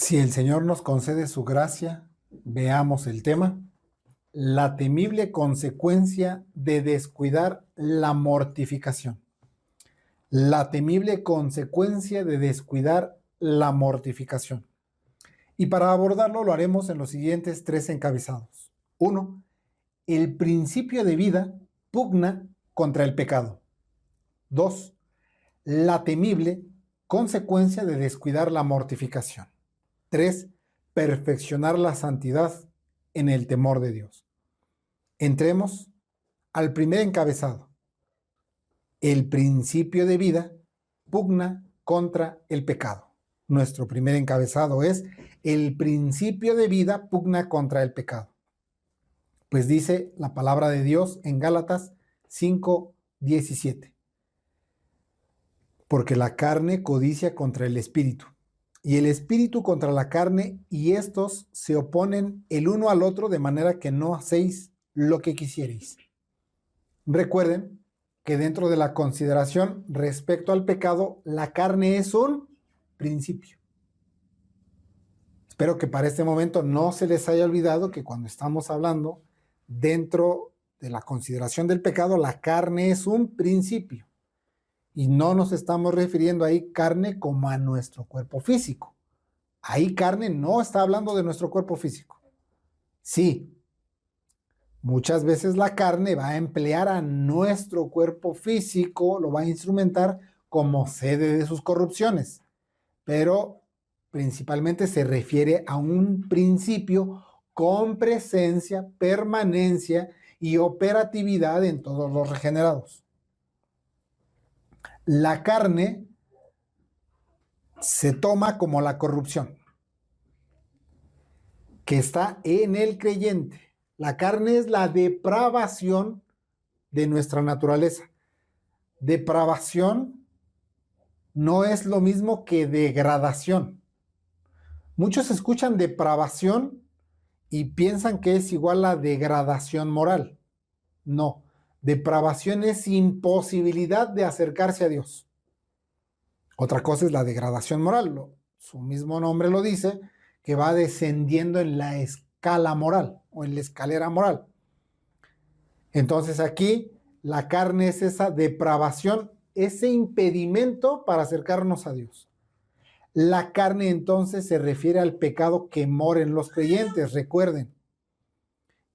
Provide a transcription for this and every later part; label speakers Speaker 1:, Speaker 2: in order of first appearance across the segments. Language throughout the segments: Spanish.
Speaker 1: Si el Señor nos concede su gracia, veamos el tema: la temible consecuencia de descuidar la mortificación. La temible consecuencia de descuidar la mortificación. Y para abordarlo lo haremos en los siguientes tres encabezados. 1. El principio de vida pugna contra el pecado. 2. La temible consecuencia de descuidar la mortificación. 3. Perfeccionar la santidad en el temor de Dios. Entremos al primer encabezado. El principio de vida pugna contra el pecado. Nuestro primer encabezado es: el principio de vida pugna contra el pecado. Pues dice la palabra de Dios en Gálatas 5:17. Porque la carne codicia contra el espíritu, y el espíritu contra la carne, y estos se oponen el uno al otro, de manera que no hacéis lo que quisierais. Recuerden que dentro de la consideración respecto al pecado, la carne es un principio. Espero que para este momento no se les haya olvidado que cuando estamos hablando dentro de la consideración del pecado, la carne es un principio. Y no nos estamos refiriendo ahí carne como a nuestro cuerpo físico. Ahí carne no está hablando de nuestro cuerpo físico. Sí, muchas veces la carne va a emplear a nuestro cuerpo físico, lo va a instrumentar como sede de sus corrupciones, pero principalmente se refiere a un principio con presencia, permanencia y operatividad en todos los regenerados. La carne se toma como la corrupción que está en el creyente. La carne es la depravación de nuestra naturaleza. Depravación no es lo mismo que degradación. Muchos escuchan depravación y piensan que es igual a degradación moral. No, depravación es imposibilidad de acercarse a Dios. Otra cosa es la degradación moral. Su mismo nombre lo dice, que va descendiendo en la escala moral o en la escalera moral. Entonces aquí la carne es esa depravación, ese impedimento para acercarnos a Dios. La carne entonces se refiere al pecado que mora en los creyentes. Recuerden,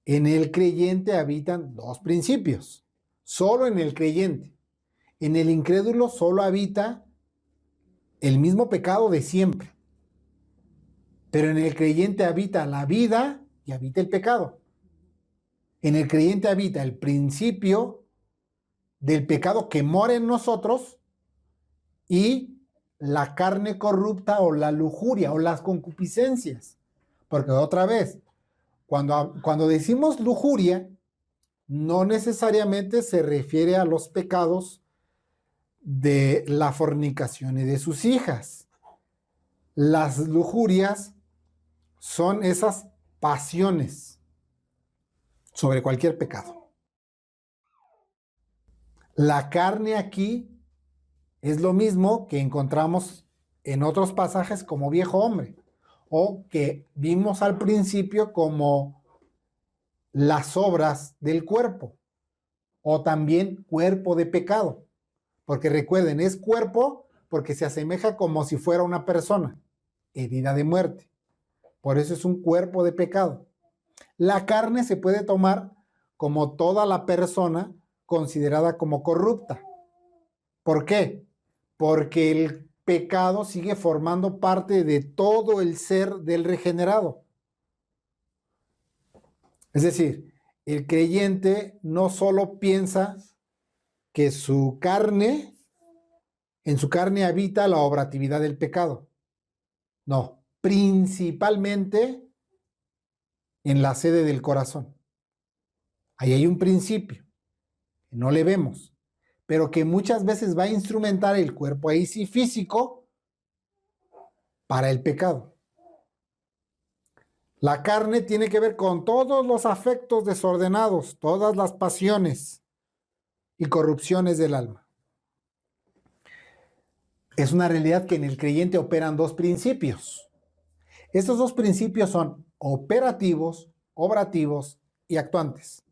Speaker 1: en el creyente habitan dos principios, solo en el creyente. En el incrédulo solo habita el mismo pecado de siempre. Pero en el creyente habita la vida y habita el pecado. En el creyente habita el principio del pecado que mora en nosotros y la carne corrupta o la lujuria o las concupiscencias. Porque otra vez, cuando decimos lujuria, no necesariamente se refiere a los pecados de la fornicación y de sus hijas. Las lujurias son esas pasiones sobre cualquier pecado. La carne aquí es lo mismo que encontramos en otros pasajes como viejo hombre, o que vimos al principio como las obras del cuerpo, o también cuerpo de pecado. Porque recuerden, es cuerpo porque se asemeja como si fuera una persona herida de muerte. Por eso es un cuerpo de pecado. La carne se puede tomar como toda la persona considerada como corrupta. ¿Por qué? Porque el pecado sigue formando parte de todo el ser del regenerado. Es decir, el creyente no solo piensa que en su carne habita la obratividad del pecado. No, principalmente en la sede del corazón. Ahí hay un principio que no le vemos, pero que muchas veces va a instrumentar el cuerpo ahí sí físico para el pecado. La carne tiene que ver con todos los afectos desordenados, todas las pasiones y corrupciones del alma. Es una realidad que en el creyente operan dos principios. Estos dos principios son operativos, obrativos y actuantes.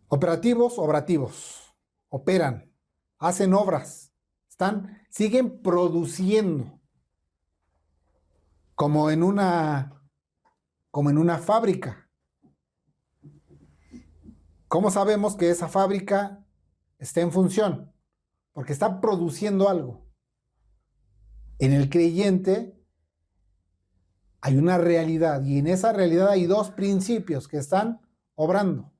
Speaker 1: Operativos, obrativos. Operan, hacen obras, siguen produciendo, como en una fábrica. ¿Cómo sabemos que esa fábrica está en función? Porque está produciendo algo. En el creyente hay una realidad, y en esa realidad hay dos principios que están obrando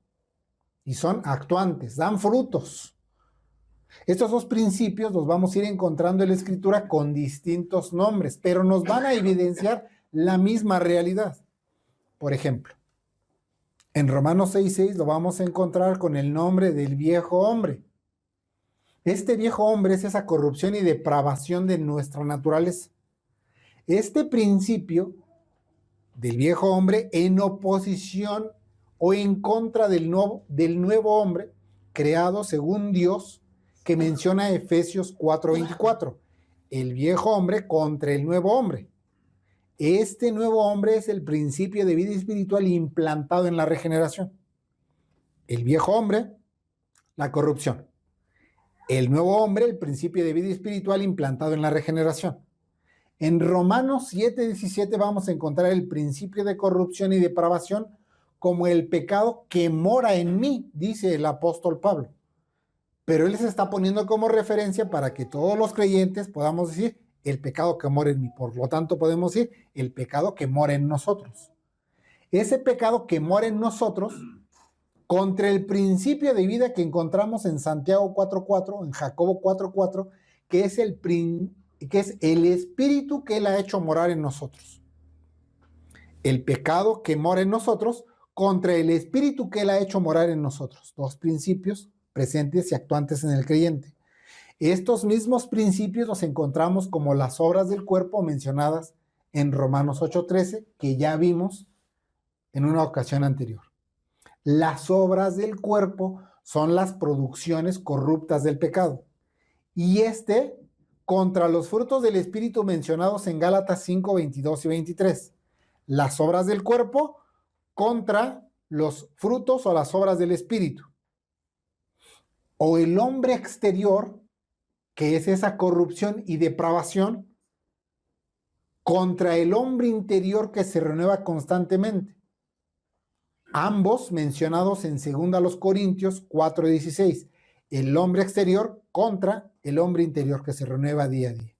Speaker 1: y son actuantes, dan frutos. Estos dos principios los vamos a ir encontrando en la Escritura con distintos nombres, pero nos van a evidenciar la misma realidad. Por ejemplo, en Romanos 6:6 lo vamos a encontrar con el nombre del viejo hombre. Este viejo hombre es esa corrupción y depravación de nuestra naturaleza. Este principio del viejo hombre en oposición o en contra del nuevo hombre creado según Dios, que menciona Efesios 4:24. El viejo hombre contra el nuevo hombre. Este nuevo hombre es el principio de vida espiritual implantado en la regeneración. El viejo hombre, la corrupción. El nuevo hombre, el principio de vida espiritual implantado en la regeneración. En Romanos 7:17 vamos a encontrar el principio de corrupción y depravación como el pecado que mora en mí, dice el apóstol Pablo. Pero él se está poniendo como referencia para que todos los creyentes podamos decir el pecado que mora en mí. Por lo tanto, podemos decir el pecado que mora en nosotros. Ese pecado que mora en nosotros, contra el principio de vida que encontramos en Santiago 4:4, en Jacobo 4:4, que es el espíritu que él ha hecho morar en nosotros. El pecado que mora en nosotros contra el espíritu que él ha hecho morar en nosotros. Dos principios presentes y actuantes en el creyente. Estos mismos principios los encontramos como las obras del cuerpo mencionadas en Romanos 8:13, que ya vimos en una ocasión anterior. Las obras del cuerpo son las producciones corruptas del pecado. Y contra los frutos del Espíritu mencionados en Gálatas 5:22 y 23. Las obras del cuerpo contra los frutos o las obras del Espíritu. O el hombre exterior, que es esa corrupción y depravación, contra el hombre interior que se renueva constantemente. Ambos mencionados en 2 Corintios 4:16. El hombre exterior contra el hombre interior que se renueva día a día.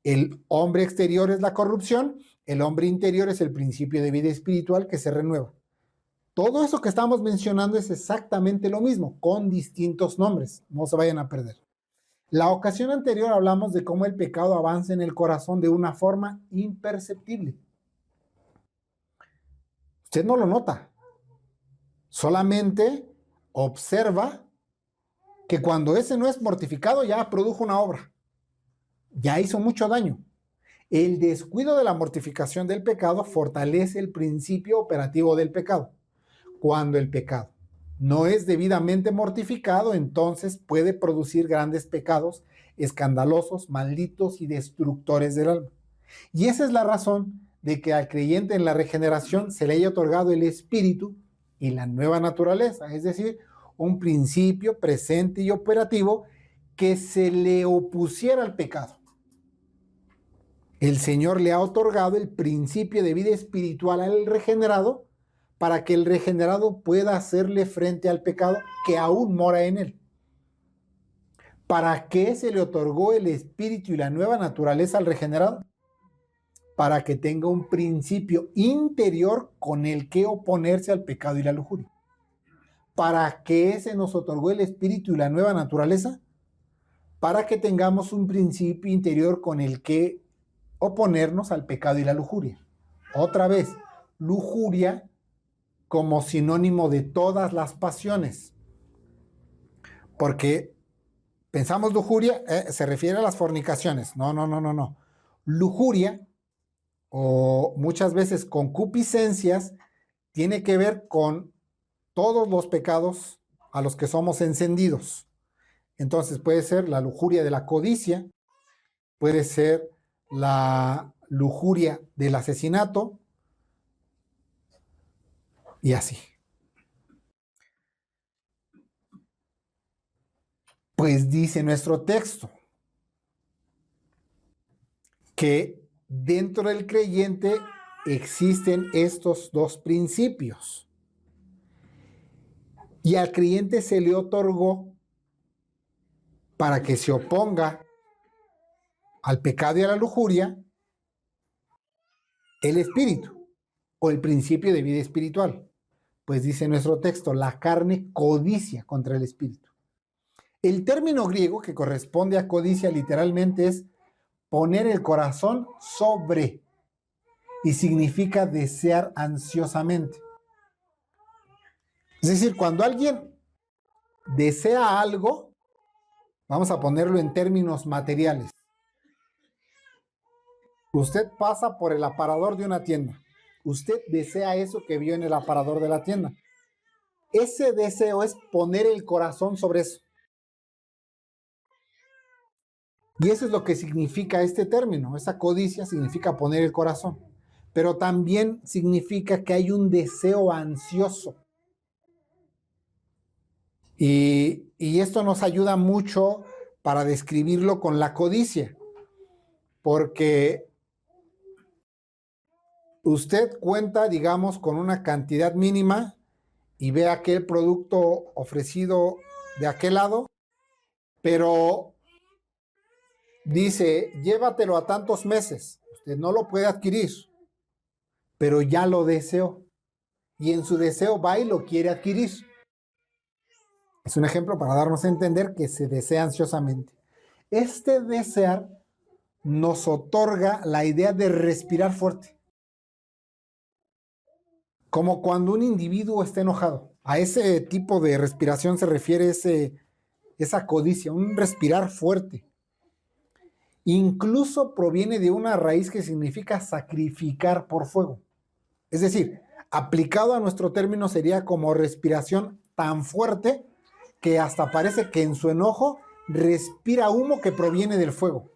Speaker 1: El hombre exterior es la corrupción, el hombre interior es el principio de vida espiritual que se renueva. Todo eso que estamos mencionando es exactamente lo mismo, con distintos nombres. No se vayan a perder. La ocasión anterior hablamos de cómo el pecado avanza en el corazón de una forma imperceptible. Usted no lo nota. Solamente observa que cuando ese no es mortificado ya produjo una obra. Ya hizo mucho daño. El descuido de la mortificación del pecado fortalece el principio operativo del pecado. Cuando el pecado no es debidamente mortificado, entonces puede producir grandes pecados escandalosos, malditos y destructores del alma. Y esa es la razón de que al creyente en la regeneración se le haya otorgado el espíritu y la nueva naturaleza, es decir, un principio presente y operativo que se le opusiera al pecado. El Señor le ha otorgado el principio de vida espiritual al regenerado para que el regenerado pueda hacerle frente al pecado que aún mora en él. ¿Para qué se le otorgó el espíritu y la nueva naturaleza al regenerado? Para que tenga un principio interior con el que oponerse al pecado y la lujuria. ¿Para qué se nos otorgó el espíritu y la nueva naturaleza? Para que tengamos un principio interior con el que oponernos al pecado y la lujuria. Otra vez, lujuria como sinónimo de todas las pasiones. Porque pensamos lujuria, se refiere a las fornicaciones. No. Lujuria, o muchas veces concupiscencias, tiene que ver con todos los pecados a los que somos encendidos. Entonces puede ser la lujuria de la codicia, puede ser la lujuria del asesinato y así. Pues dice nuestro texto que dentro del creyente existen estos dos principios. Y al creyente se le otorgó para que se oponga al pecado y a la lujuria el espíritu o el principio de vida espiritual. Pues dice nuestro texto, la carne codicia contra el espíritu. El término griego que corresponde a codicia literalmente es poner el corazón sobre y significa desear ansiosamente. Es decir, cuando alguien desea algo, vamos a ponerlo en términos materiales. Usted pasa por el aparador de una tienda. Usted desea eso que vio en el aparador de la tienda. Ese deseo es poner el corazón sobre eso. Y eso es lo que significa este término. Esa codicia significa poner el corazón. Pero también significa que hay un deseo ansioso. Y esto nos ayuda mucho para describirlo con la codicia. Porque usted cuenta, digamos, con una cantidad mínima y ve aquel producto ofrecido de aquel lado, pero dice, llévatelo a tantos meses. Usted no lo puede adquirir, pero ya lo deseó. Y en su deseo va y lo quiere adquirir. Es un ejemplo para darnos a entender que se desea ansiosamente. Este desear nos otorga la idea de respirar fuerte. Como cuando un individuo está enojado. A ese tipo de respiración se refiere esa codicia, un respirar fuerte. Incluso proviene de una raíz que significa sacrificar por fuego. Es decir, aplicado a nuestro término sería como respiración tan fuerte que hasta parece que en su enojo respira humo que proviene del fuego.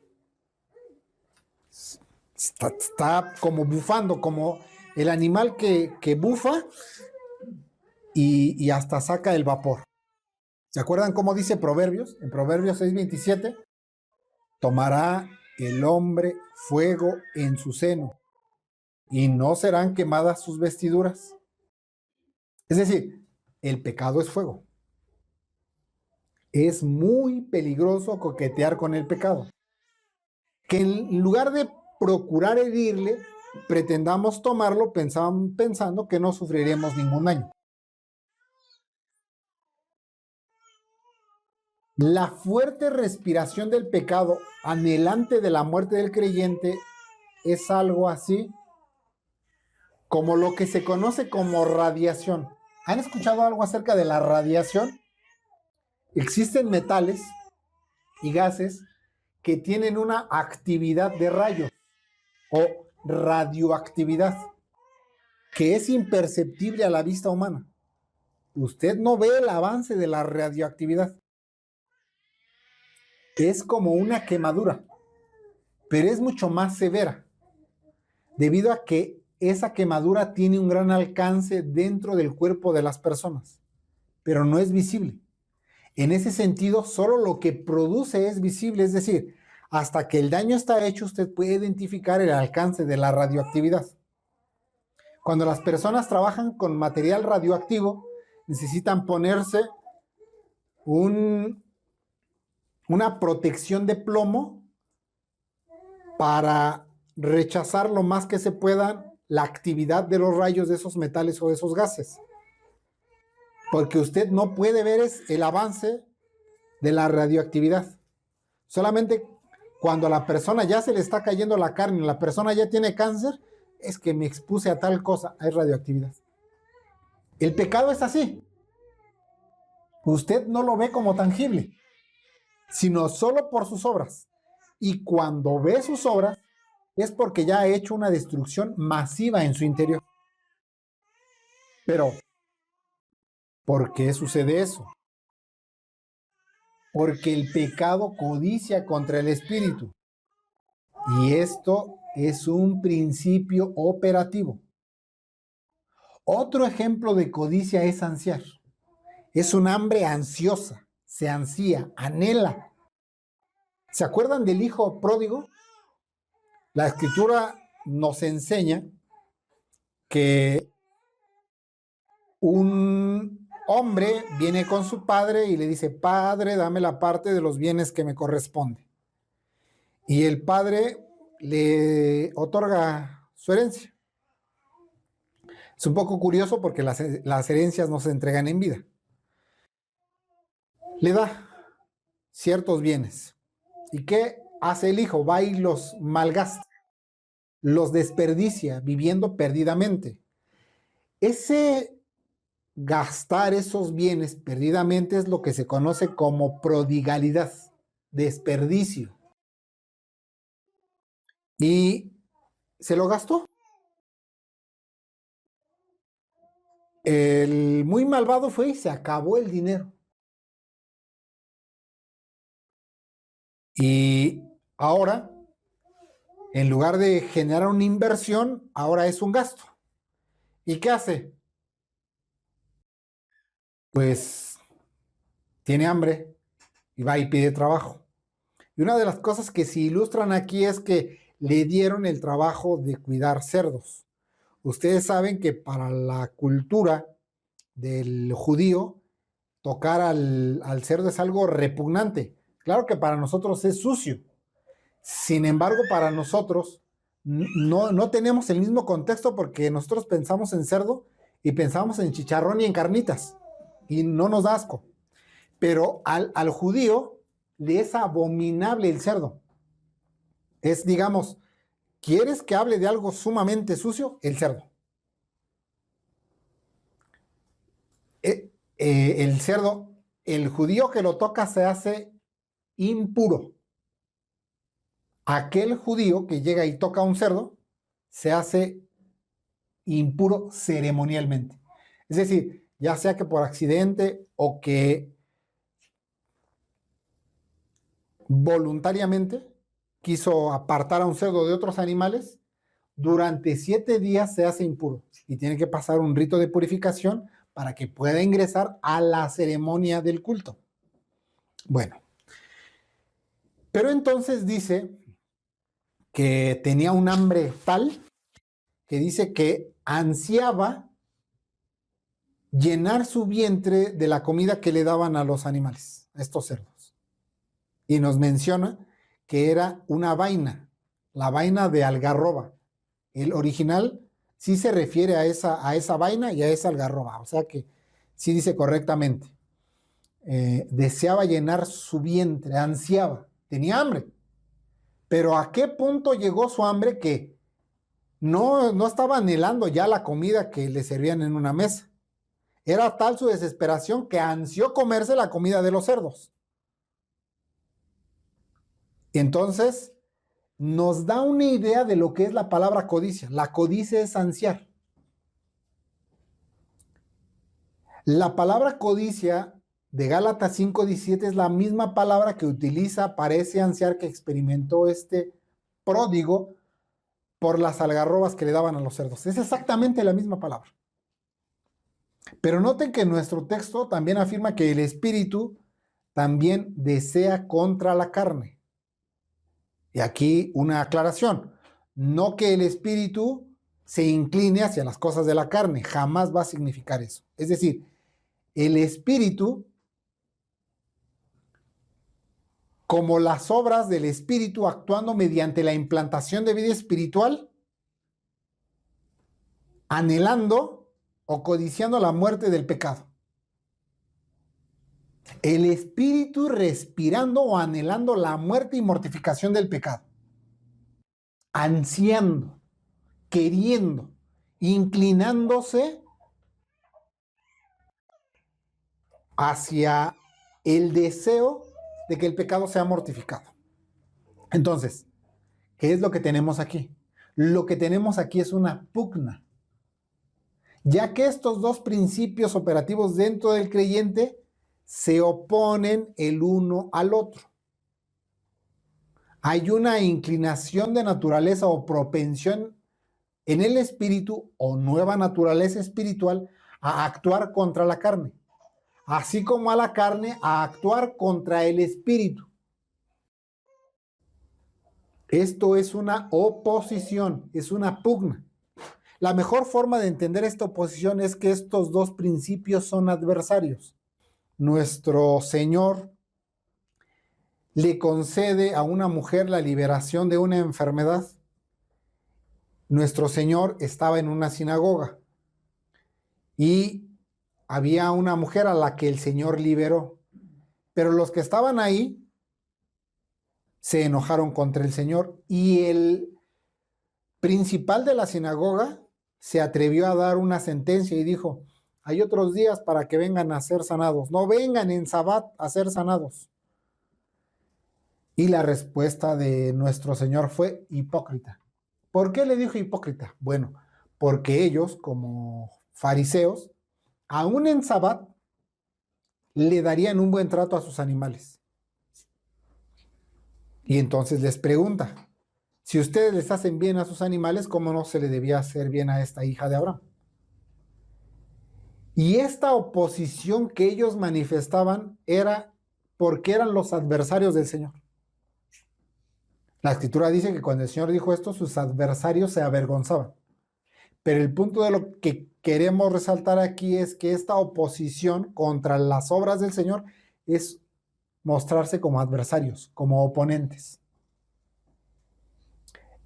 Speaker 1: Está como bufando, como el animal que bufa y hasta saca el vapor. ¿Se acuerdan cómo dice Proverbios? En Proverbios 6:27, tomará el hombre fuego en su seno y no serán quemadas sus vestiduras. Es decir, el pecado es fuego. Es muy peligroso coquetear con el pecado. Que en lugar de procurar herirle, pretendamos tomarlo pensando que no sufriremos ningún daño. La fuerte respiración del pecado anhelante de la muerte del creyente es algo así como lo que se conoce como radiación. ¿Han escuchado algo acerca de la radiación? Existen metales y gases que tienen una actividad de rayos o radioactividad que es imperceptible a la vista humana. Usted no ve el avance de la radioactividad. Es como una quemadura, pero es mucho más severa, debido a que esa quemadura tiene un gran alcance dentro del cuerpo de las personas, pero no es visible. En ese sentido, solo lo que produce es visible, es decir, hasta que el daño está hecho, usted puede identificar el alcance de la radioactividad. Cuando las personas trabajan con material radioactivo, necesitan ponerse una protección de plomo para rechazar lo más que se pueda la actividad de los rayos de esos metales o de esos gases. Porque usted no puede ver el avance de la radioactividad. Solamente cuando a la persona ya se le está cayendo la carne, la persona ya tiene cáncer, es que me expuse a tal cosa, hay radioactividad. El pecado es así. Usted no lo ve como tangible, sino solo por sus obras. Y cuando ve sus obras, es porque ya ha hecho una destrucción masiva en su interior. Pero, ¿por qué sucede eso? Porque el pecado codicia contra el espíritu. Y esto es un principio operativo. Otro ejemplo de codicia es ansiar. Es un hambre ansiosa, se ansía, anhela. ¿Se acuerdan del hijo pródigo? La escritura nos enseña que un hombre viene con su padre y le dice: Padre, dame la parte de los bienes que me corresponde. Y el padre le otorga su herencia. Es un poco curioso porque las herencias no se entregan en vida. Le da ciertos bienes. ¿Y qué hace el hijo? Va y los malgasta, los desperdicia, viviendo perdidamente. Ese gastar esos bienes perdidamente es lo que se conoce como prodigalidad, desperdicio. Y se lo gastó. El muy malvado fue y se acabó el dinero. Y ahora, en lugar de generar una inversión, ahora es un gasto. ¿Y qué hace? Pues tiene hambre y va y pide trabajo. Y una de las cosas que se ilustran aquí es que le dieron el trabajo de cuidar cerdos. Ustedes saben que para la cultura del judío, tocar al cerdo es algo repugnante. Claro que para nosotros es sucio. Sin embargo, para nosotros no tenemos el mismo contexto porque nosotros pensamos en cerdo y pensamos en chicharrón y en carnitas y no nos da asco. Pero al judío le es abominable el cerdo. Es, digamos, ¿quieres que hable de algo sumamente sucio? El cerdo. El cerdo, el judío que lo toca se hace impuro. Aquel judío que llega y toca un cerdo se hace impuro ceremonialmente. Es decir, ya sea que por accidente o que voluntariamente quiso apartar a un cerdo de otros animales, durante 7 días se hace impuro y tiene que pasar un rito de purificación para que pueda ingresar a la ceremonia del culto. Bueno, pero entonces dice que tenía un hambre tal que dice que ansiaba llenar su vientre de la comida que le daban a los animales, a estos cerdos. Y nos menciona que era una vaina, la vaina de algarroba. El original sí se refiere a esa vaina y a esa algarroba, o sea que sí dice correctamente. Deseaba llenar su vientre, ansiaba, tenía hambre. Pero ¿a qué punto llegó su hambre que no estaba anhelando ya la comida que le servían en una mesa? Era tal su desesperación que ansió comerse la comida de los cerdos. Entonces, nos da una idea de lo que es la palabra codicia. La codicia es ansiar. La palabra codicia de Gálatas 5:17 es la misma palabra que utiliza para ese ansiar que experimentó este pródigo por las algarrobas que le daban a los cerdos. Es exactamente la misma palabra. Pero noten que nuestro texto también afirma que el espíritu también desea contra la carne. Y aquí una aclaración. No que el espíritu se incline hacia las cosas de la carne, jamás va a significar eso. Es decir, el espíritu, como las obras del espíritu actuando mediante la implantación de vida espiritual, anhelando o codiciando la muerte del pecado. El espíritu respirando o anhelando la muerte y mortificación del pecado. Ansiando, queriendo, inclinándose hacia el deseo de que el pecado sea mortificado. Entonces, ¿qué es lo que tenemos aquí? Lo que tenemos aquí es una pugna, ya que estos dos principios operativos dentro del creyente se oponen el uno al otro. Hay una inclinación de naturaleza o propensión en el espíritu o nueva naturaleza espiritual a actuar contra la carne, así como a la carne a actuar contra el espíritu. Esto es una oposición, es una pugna. La mejor forma de entender esta oposición es que estos dos principios son adversarios. Nuestro Señor le concede a una mujer la liberación de una enfermedad. Nuestro Señor estaba en una sinagoga y había una mujer a la que el Señor liberó. Pero los que estaban ahí se enojaron contra el Señor y el principal de la sinagoga se atrevió a dar una sentencia y dijo: hay otros días para que vengan a ser sanados, no vengan en Sabbat a ser sanados. Y la respuesta de nuestro Señor fue hipócrita. ¿Por qué le dijo hipócrita? Bueno, porque ellos, como fariseos, aún en Sabbat, le darían un buen trato a sus animales. Y entonces les pregunta: si ustedes les hacen bien a sus animales, ¿cómo no se le debía hacer bien a esta hija de Abraham? Y esta oposición que ellos manifestaban era porque eran los adversarios del Señor. La Escritura dice que cuando el Señor dijo esto, sus adversarios se avergonzaban. Pero el punto de lo que queremos resaltar aquí es que esta oposición contra las obras del Señor es mostrarse como adversarios, como oponentes.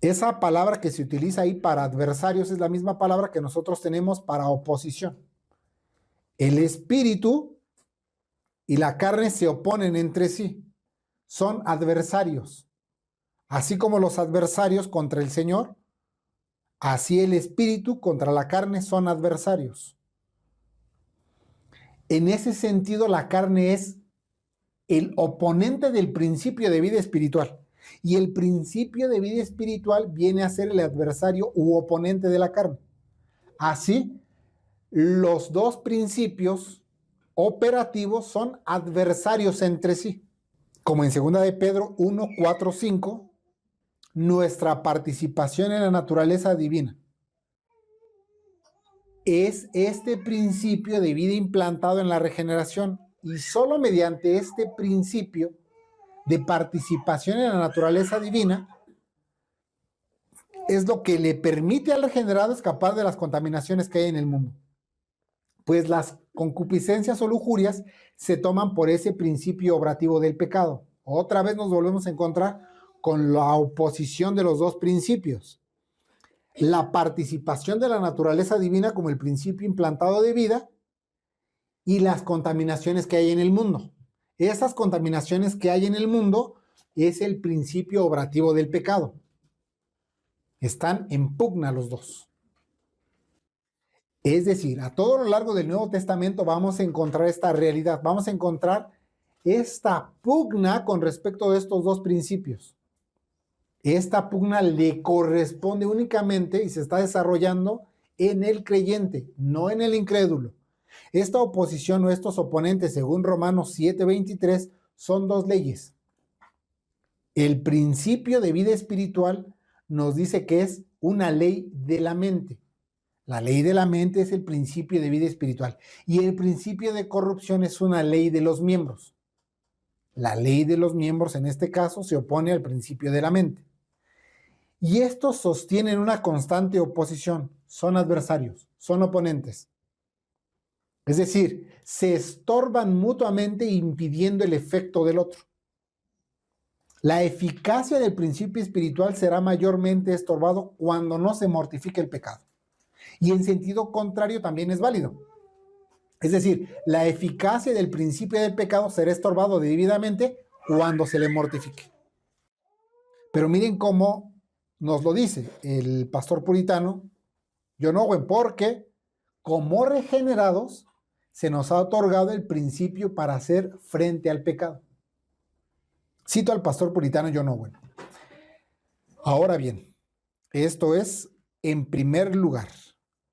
Speaker 1: Esa palabra que se utiliza ahí para adversarios es la misma palabra que nosotros tenemos para oposición. El espíritu y la carne se oponen entre sí, son adversarios. Así como los adversarios contra el Señor, así el espíritu contra la carne son adversarios. En ese sentido, la carne es el oponente del principio de vida espiritual. Y el principio de vida espiritual viene a ser el adversario u oponente de la carne. Así, los dos principios operativos son adversarios entre sí. Como en 2 de Pedro 1, 4, 5, nuestra participación en la naturaleza divina es este principio de vida implantado en la regeneración, y solo mediante este principio de participación en la naturaleza divina es lo que le permite al regenerado escapar de las contaminaciones que hay en el mundo. Pues las concupiscencias o lujurias se toman por ese principio obrativo del pecado. Otra vez nos volvemos a encontrar con la oposición de los dos principios. La participación de la naturaleza divina como el principio implantado de vida y las contaminaciones que hay en el mundo. Esas contaminaciones que hay en el mundo es el principio obrativo del pecado. Están en pugna los dos. Es decir, a todo lo largo del Nuevo Testamento vamos a encontrar esta realidad, vamos a encontrar esta pugna con respecto de estos dos principios. Esta pugna le corresponde únicamente y se está desarrollando en el creyente, no en el incrédulo. Esta oposición o estos oponentes, según Romanos 7:23, son dos leyes. El principio de vida espiritual nos dice que es una ley de la mente. La ley de la mente es el principio de vida espiritual. Y el principio de corrupción es una ley de los miembros. La ley de los miembros, en este caso, se opone al principio de la mente. Y estos sostienen una constante oposición. Son adversarios, son oponentes. Es decir, se estorban mutuamente impidiendo el efecto del otro. La eficacia del principio espiritual será mayormente estorbado cuando no se mortifique el pecado. Y en sentido contrario también es válido. Es decir, la eficacia del principio del pecado será estorbado debidamente cuando se le mortifique. Pero miren cómo nos lo dice el pastor puritano John Owen, porque como regenerados se nos ha otorgado el principio para hacer frente al pecado. Cito al pastor puritano John Owen. Ahora bien, esto es, en primer lugar,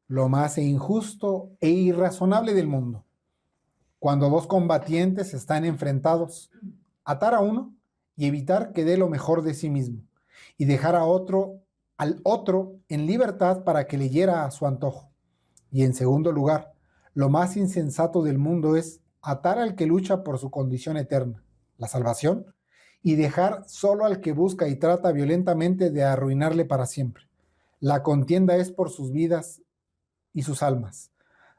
Speaker 1: lo más injusto e irrazonable del mundo. Cuando dos combatientes están enfrentados, atar a uno y evitar que dé lo mejor de sí mismo y dejar al otro en libertad para que le hiera a su antojo. Y en segundo lugar, lo más insensato del mundo es atar al que lucha por su condición eterna, la salvación, y dejar solo al que busca y trata violentamente de arruinarle para siempre. La contienda es por sus vidas y sus almas.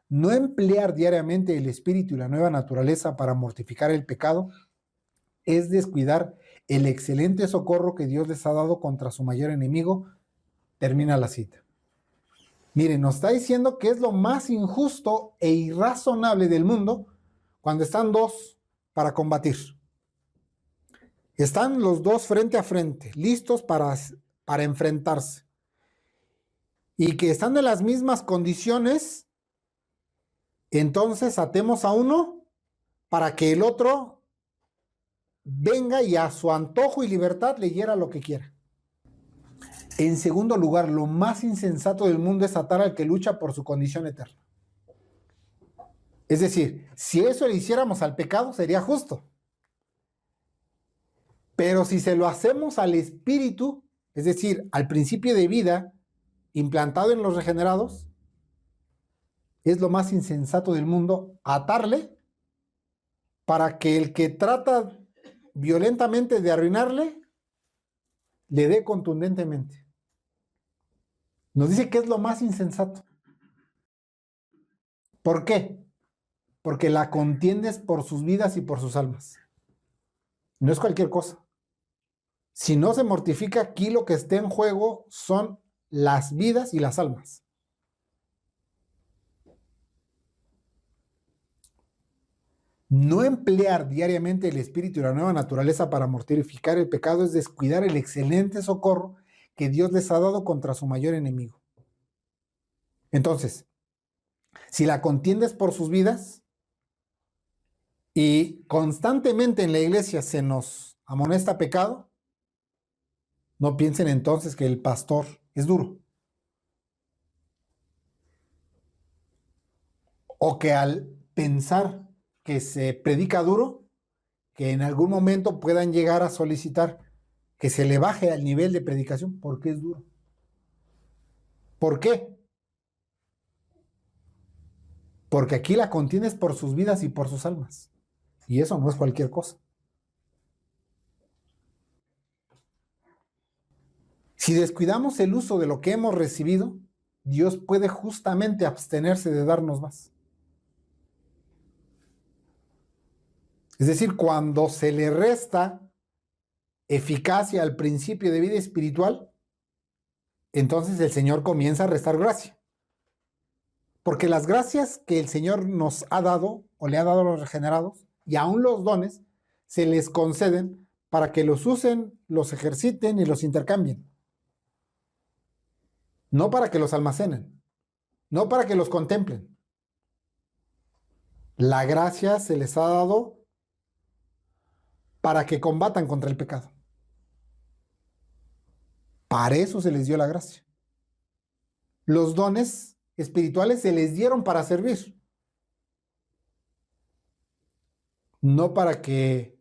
Speaker 1: No emplear diariamente el espíritu y la nueva naturaleza para mortificar el pecado es descuidar el excelente socorro que Dios les ha dado contra su mayor enemigo. Termina la cita. Miren, nos está diciendo que es lo más injusto e irrazonable del mundo cuando están dos para combatir. Están los dos frente a frente, listos para enfrentarse. Y que están en las mismas condiciones, entonces atemos a uno para que el otro venga y a su antojo y libertad le hiera lo que quiera. En segundo lugar, lo más insensato del mundo es atar al que lucha por su condición eterna. Es decir, si eso le hiciéramos al pecado, sería justo. Pero si se lo hacemos al espíritu, es decir, al principio de vida implantado en los regenerados, es lo más insensato del mundo atarle para que el que trata violentamente de arruinarle, le dé contundentemente. Nos dice que es lo más insensato. ¿Por qué? Porque la contiendes por sus vidas y por sus almas. No es cualquier cosa. Si no se mortifica, aquí lo que esté en juego son las vidas y las almas. No emplear diariamente el espíritu y la nueva naturaleza para mortificar el pecado es descuidar el excelente socorro que Dios les ha dado contra su mayor enemigo. Entonces, si la contiendes por sus vidas y constantemente en la iglesia se nos amonesta pecado, no piensen entonces que el pastor es duro. O que al pensar que se predica duro, que en algún momento puedan llegar a solicitar que se le baje al nivel de predicación porque es duro. ¿Por qué? Porque aquí la contienes por sus vidas y por sus almas. Y eso no es cualquier cosa. Si descuidamos el uso de lo que hemos recibido, Dios puede justamente abstenerse de darnos más. Es decir, cuando se le resta eficacia al principio de vida espiritual, entonces el Señor comienza a restar gracia. Porque las gracias que el Señor nos ha dado o le ha dado a los regenerados, y aún los dones, se les conceden para que los usen, los ejerciten y los intercambien. No para que los almacenen, no para que los contemplen. La gracia se les ha dado para que combatan contra el pecado. Para eso se les dio la gracia. Los dones espirituales se les dieron para servir, no para que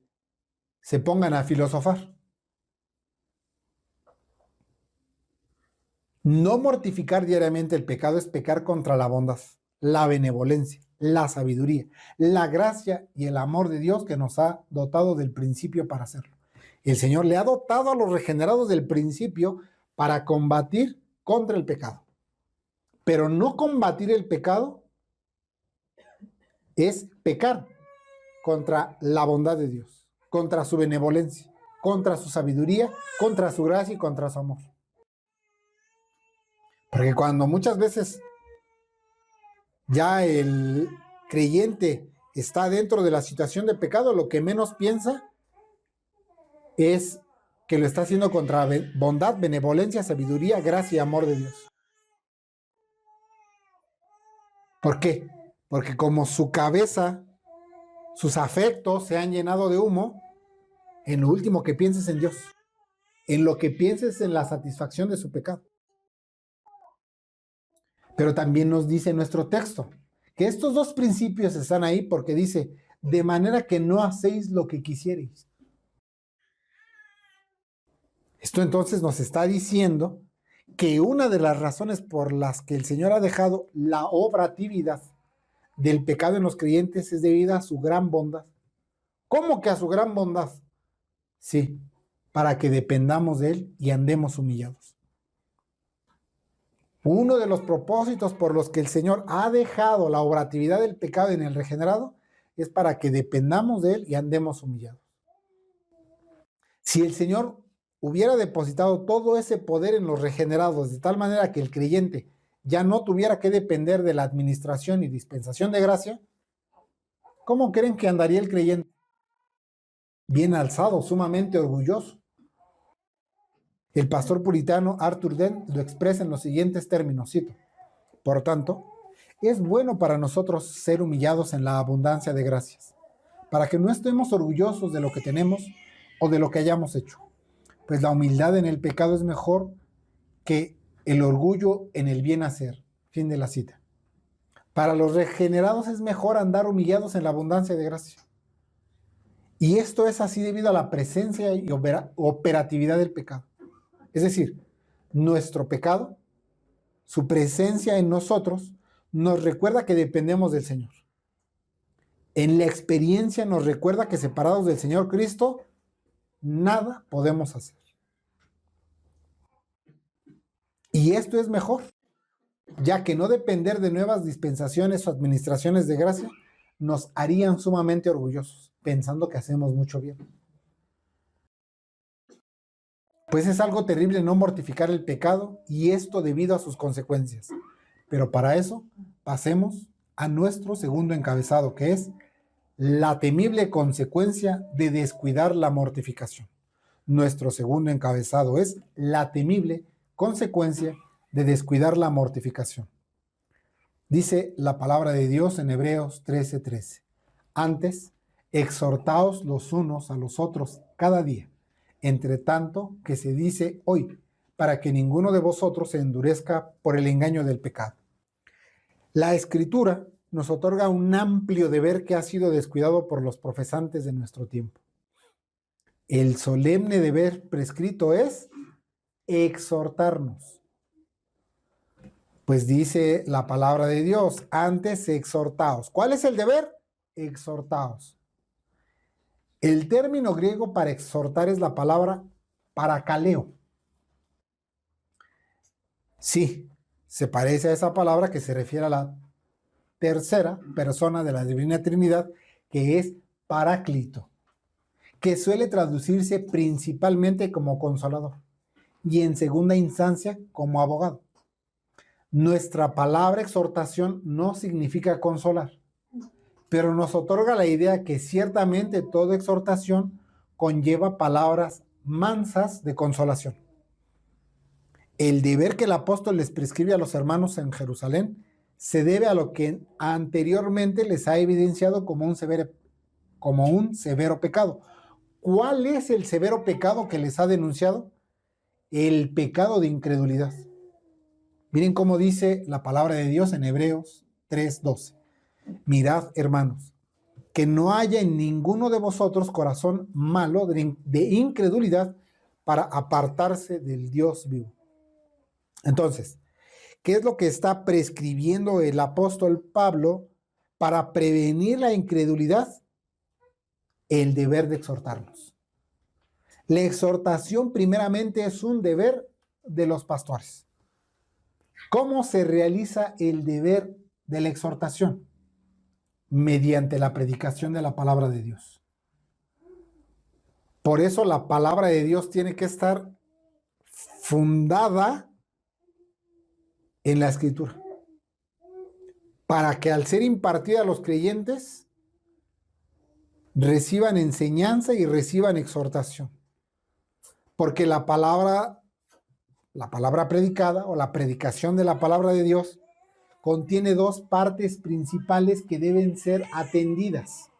Speaker 1: se pongan a filosofar. No mortificar diariamente el pecado es pecar contra la bondad, la benevolencia, la sabiduría, la gracia y el amor de Dios que nos ha dotado del principio para hacerlo. El Señor le ha dotado a los regenerados del principio para combatir contra el pecado. Pero no combatir el pecado es pecar contra la bondad de Dios, contra su benevolencia, contra su sabiduría, contra su gracia y contra su amor. Porque cuando muchas veces ya el creyente está dentro de la situación de pecado, lo que menos piensa es que lo está haciendo contra bondad, benevolencia, sabiduría, gracia y amor de Dios. ¿Por qué? Porque como su cabeza, sus afectos se han llenado de humo, en lo último que pienses en Dios, en lo que pienses en la satisfacción de su pecado. Pero también nos dice nuestro texto que estos dos principios están ahí porque dice, de manera que no hacéis lo que quisierais. Esto entonces nos está diciendo que una de las razones por las que el Señor ha dejado la obratividad del pecado en los creyentes es debido a su gran bondad. ¿Cómo que a su gran bondad? Sí, para que dependamos de Él y andemos humillados. Uno de los propósitos por los que el Señor ha dejado la obratividad del pecado en el regenerado es para que dependamos de Él y andemos humillados. Si el Señor hubiera depositado todo ese poder en los regenerados de tal manera que el creyente ya no tuviera que depender de la administración y dispensación de gracia, ¿cómo creen que andaría el creyente? Bien alzado, sumamente orgulloso. El pastor puritano Arthur Dent lo expresa en los siguientes términos, cito: por tanto, es bueno para nosotros ser humillados en la abundancia de gracias, para que no estemos orgullosos de lo que tenemos o de lo que hayamos hecho, pues la humildad en el pecado es mejor que el orgullo en el bien hacer. Fin de la cita. Para los regenerados es mejor andar humillados en la abundancia de gracia. Y esto es así debido a la presencia y operatividad del pecado. Es decir, nuestro pecado, su presencia en nosotros, nos recuerda que dependemos del Señor. En la experiencia nos recuerda que separados del Señor Cristo, nada podemos hacer. Y esto es mejor, ya que no depender de nuevas dispensaciones o administraciones de gracia nos harían sumamente orgullosos, pensando que hacemos mucho bien. Pues es algo terrible no mortificar el pecado, y esto debido a sus consecuencias. Pero para eso, pasemos a nuestro segundo encabezado, que es la temible consecuencia de descuidar la mortificación. Nuestro segundo encabezado es la temible consecuencia de descuidar la mortificación. Dice la palabra de Dios en Hebreos 13:13. Antes, exhortaos los unos a los otros cada día, entre tanto que se dice hoy, para que ninguno de vosotros se endurezca por el engaño del pecado. La Escritura nos otorga un amplio deber que ha sido descuidado por los profesantes de nuestro tiempo. El solemne deber prescrito es exhortarnos. Pues dice la palabra de Dios, antes exhortaos. ¿Cuál es el deber? Exhortaos. El término griego para exhortar es la palabra parakaleo. Sí, se parece a esa palabra que se refiere a la tercera persona de la Divina Trinidad, que es Paráclito, que suele traducirse principalmente como consolador y en segunda instancia como abogado. Nuestra palabra exhortación no significa consolar, pero nos otorga la idea que ciertamente toda exhortación conlleva palabras mansas de consolación. El deber que el apóstol les prescribe a los hermanos en Jerusalén se debe a lo que anteriormente les ha evidenciado como un severo pecado. ¿Cuál es el severo pecado que les ha denunciado? El pecado de incredulidad. Miren cómo dice la palabra de Dios en Hebreos 3:12. Mirad, hermanos, que no haya en ninguno de vosotros corazón malo de incredulidad para apartarse del Dios vivo. Entonces, ¿qué es lo que está prescribiendo el apóstol Pablo para prevenir la incredulidad? El deber de exhortarnos. La exhortación primeramente es un deber de los pastores. ¿Cómo se realiza el deber de la exhortación? Mediante la predicación de la palabra de Dios. Por eso la palabra de Dios tiene que estar fundada en la Escritura, para que al ser impartida a los creyentes reciban enseñanza y reciban exhortación. Porque la palabra predicada o la predicación de la palabra de Dios contiene dos partes principales que deben ser atendidas.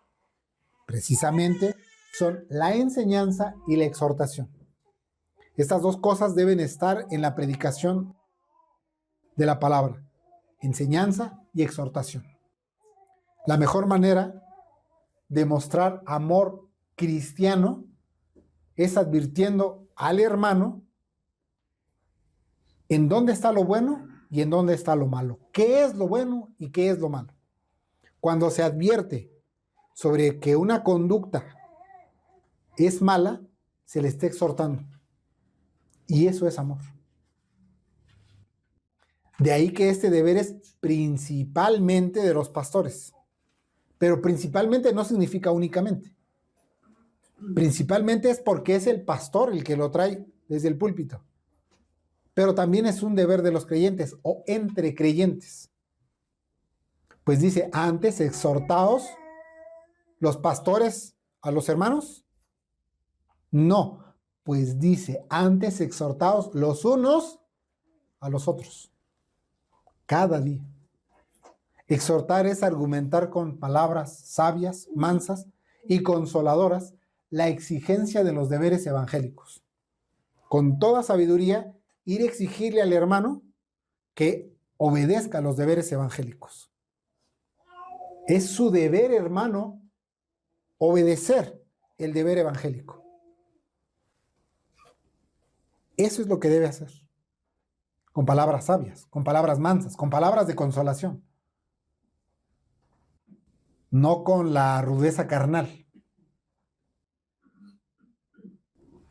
Speaker 1: Precisamente son la enseñanza y la exhortación. Estas dos cosas deben estar en la predicación de la palabra: enseñanza y exhortación. La mejor manera de mostrar amor cristiano es advirtiendo al hermano en dónde está lo bueno y en dónde está lo malo. ¿Qué es lo bueno y qué es lo malo? Cuando se advierte sobre que una conducta es mala, se le está exhortando. Y eso es amor. De ahí que este deber es principalmente de los pastores. Pero principalmente no significa únicamente. Principalmente es porque es el pastor el que lo trae desde el púlpito. Pero también es un deber de los creyentes o entre creyentes. Pues dice, antes exhortaos los pastores a los hermanos. No, pues dice, antes exhortaos los unos a los otros. Cada día. Exhortar es argumentar con palabras sabias, mansas y consoladoras la exigencia de los deberes evangélicos. Con toda sabiduría, ir a exigirle al hermano que obedezca los deberes evangélicos. Es su deber, hermano, obedecer el deber evangélico. Eso es lo que debe hacer. Con palabras sabias, con palabras mansas, con palabras de consolación. No con la rudeza carnal.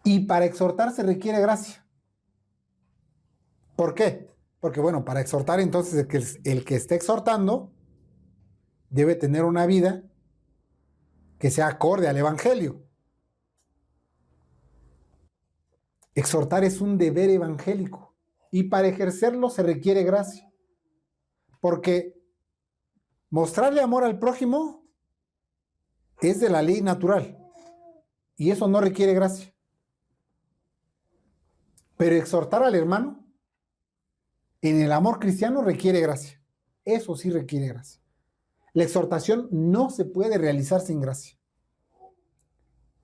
Speaker 1: Y para exhortar se requiere gracia. ¿Por qué? Porque bueno, para exhortar entonces el que esté exhortando debe tener una vida que sea acorde al evangelio. Exhortar es un deber evangélico y para ejercerlo se requiere gracia. Porque mostrarle amor al prójimo es de la ley natural y eso no requiere gracia. Pero exhortar al hermano en el amor cristiano requiere gracia. Eso sí requiere gracia. La exhortación no se puede realizar sin gracia.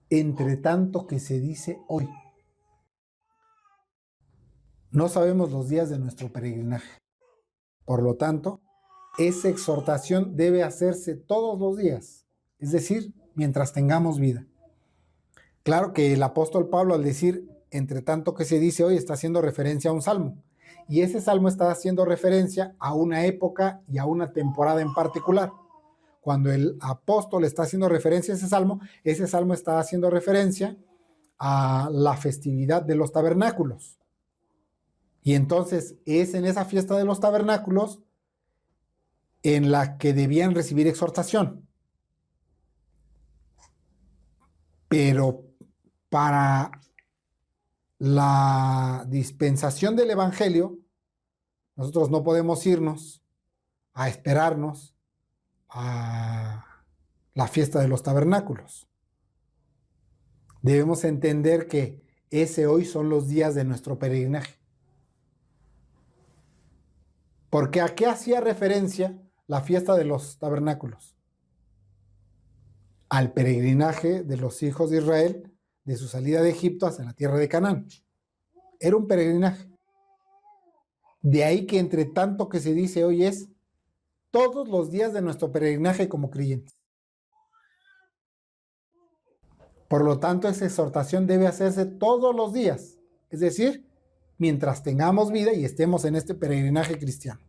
Speaker 1: Entre tanto que se dice hoy. No sabemos los días de nuestro peregrinaje. Por lo tanto, esa exhortación debe hacerse todos los días, es decir, mientras tengamos vida. Claro que el apóstol Pablo al decir entre tanto que se dice hoy está haciendo referencia a un salmo. Y ese salmo está haciendo referencia a una época y a una temporada en particular. Cuando el apóstol está haciendo referencia a ese salmo está haciendo referencia a la festividad de los tabernáculos. Y entonces es en esa fiesta de los tabernáculos en la que debían recibir exhortación. Pero para la dispensación del evangelio, nosotros no podemos irnos a esperarnos a la fiesta de los tabernáculos. Debemos entender que ese hoy son los días de nuestro peregrinaje. Porque ¿a qué hacía referencia la fiesta de los tabernáculos? Al peregrinaje de los hijos de Israel de su salida de Egipto hacia la tierra de Canaán. Era un peregrinaje. De ahí que entre tanto que se dice hoy es todos los días de nuestro peregrinaje como creyentes. Por lo tanto, esa exhortación debe hacerse todos los días, es decir, mientras tengamos vida y estemos en este peregrinaje cristiano,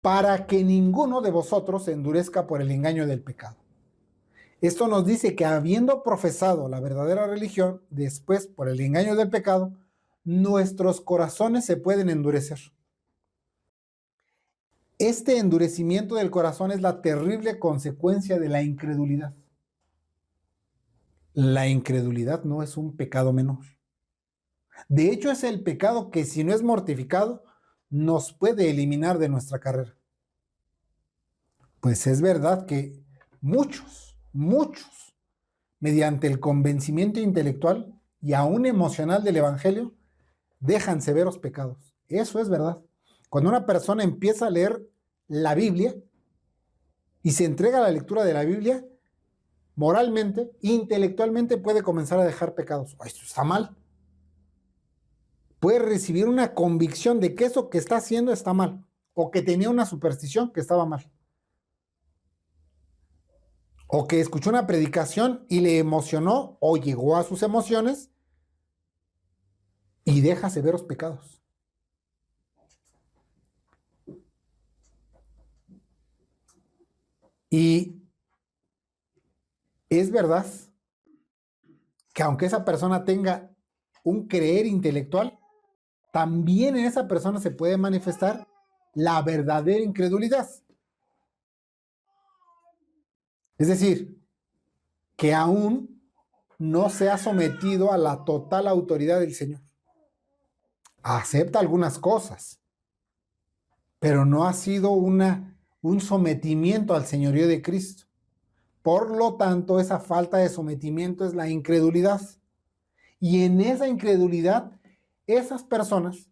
Speaker 1: para que ninguno de vosotros se endurezca por el engaño del pecado. Esto nos dice que habiendo profesado la verdadera religión, después por el engaño del pecado, nuestros corazones se pueden endurecer. Este endurecimiento del corazón es la terrible consecuencia de la incredulidad. La incredulidad no es un pecado menor. De hecho, es el pecado que, si no es mortificado, nos puede eliminar de nuestra carrera. Pues es verdad que muchos, mediante el convencimiento intelectual y aún emocional del Evangelio, dejan severos pecados. Eso es verdad. Cuando una persona empieza a leer la Biblia y se entrega a la lectura de la Biblia, moralmente, intelectualmente puede comenzar a dejar pecados. Esto está mal. Puede recibir una convicción de que eso que está haciendo está mal, o que tenía una superstición que estaba mal, o que escuchó una predicación y le emocionó o llegó a sus emociones y deja severos pecados. Y es verdad que aunque esa persona tenga un creer intelectual, también en esa persona se puede manifestar la verdadera incredulidad. Es decir, que aún no se ha sometido a la total autoridad del Señor. Acepta algunas cosas, pero no ha sido un sometimiento al señorío de Cristo. Por lo tanto, esa falta de sometimiento es la incredulidad. Y en esa incredulidad, esas personas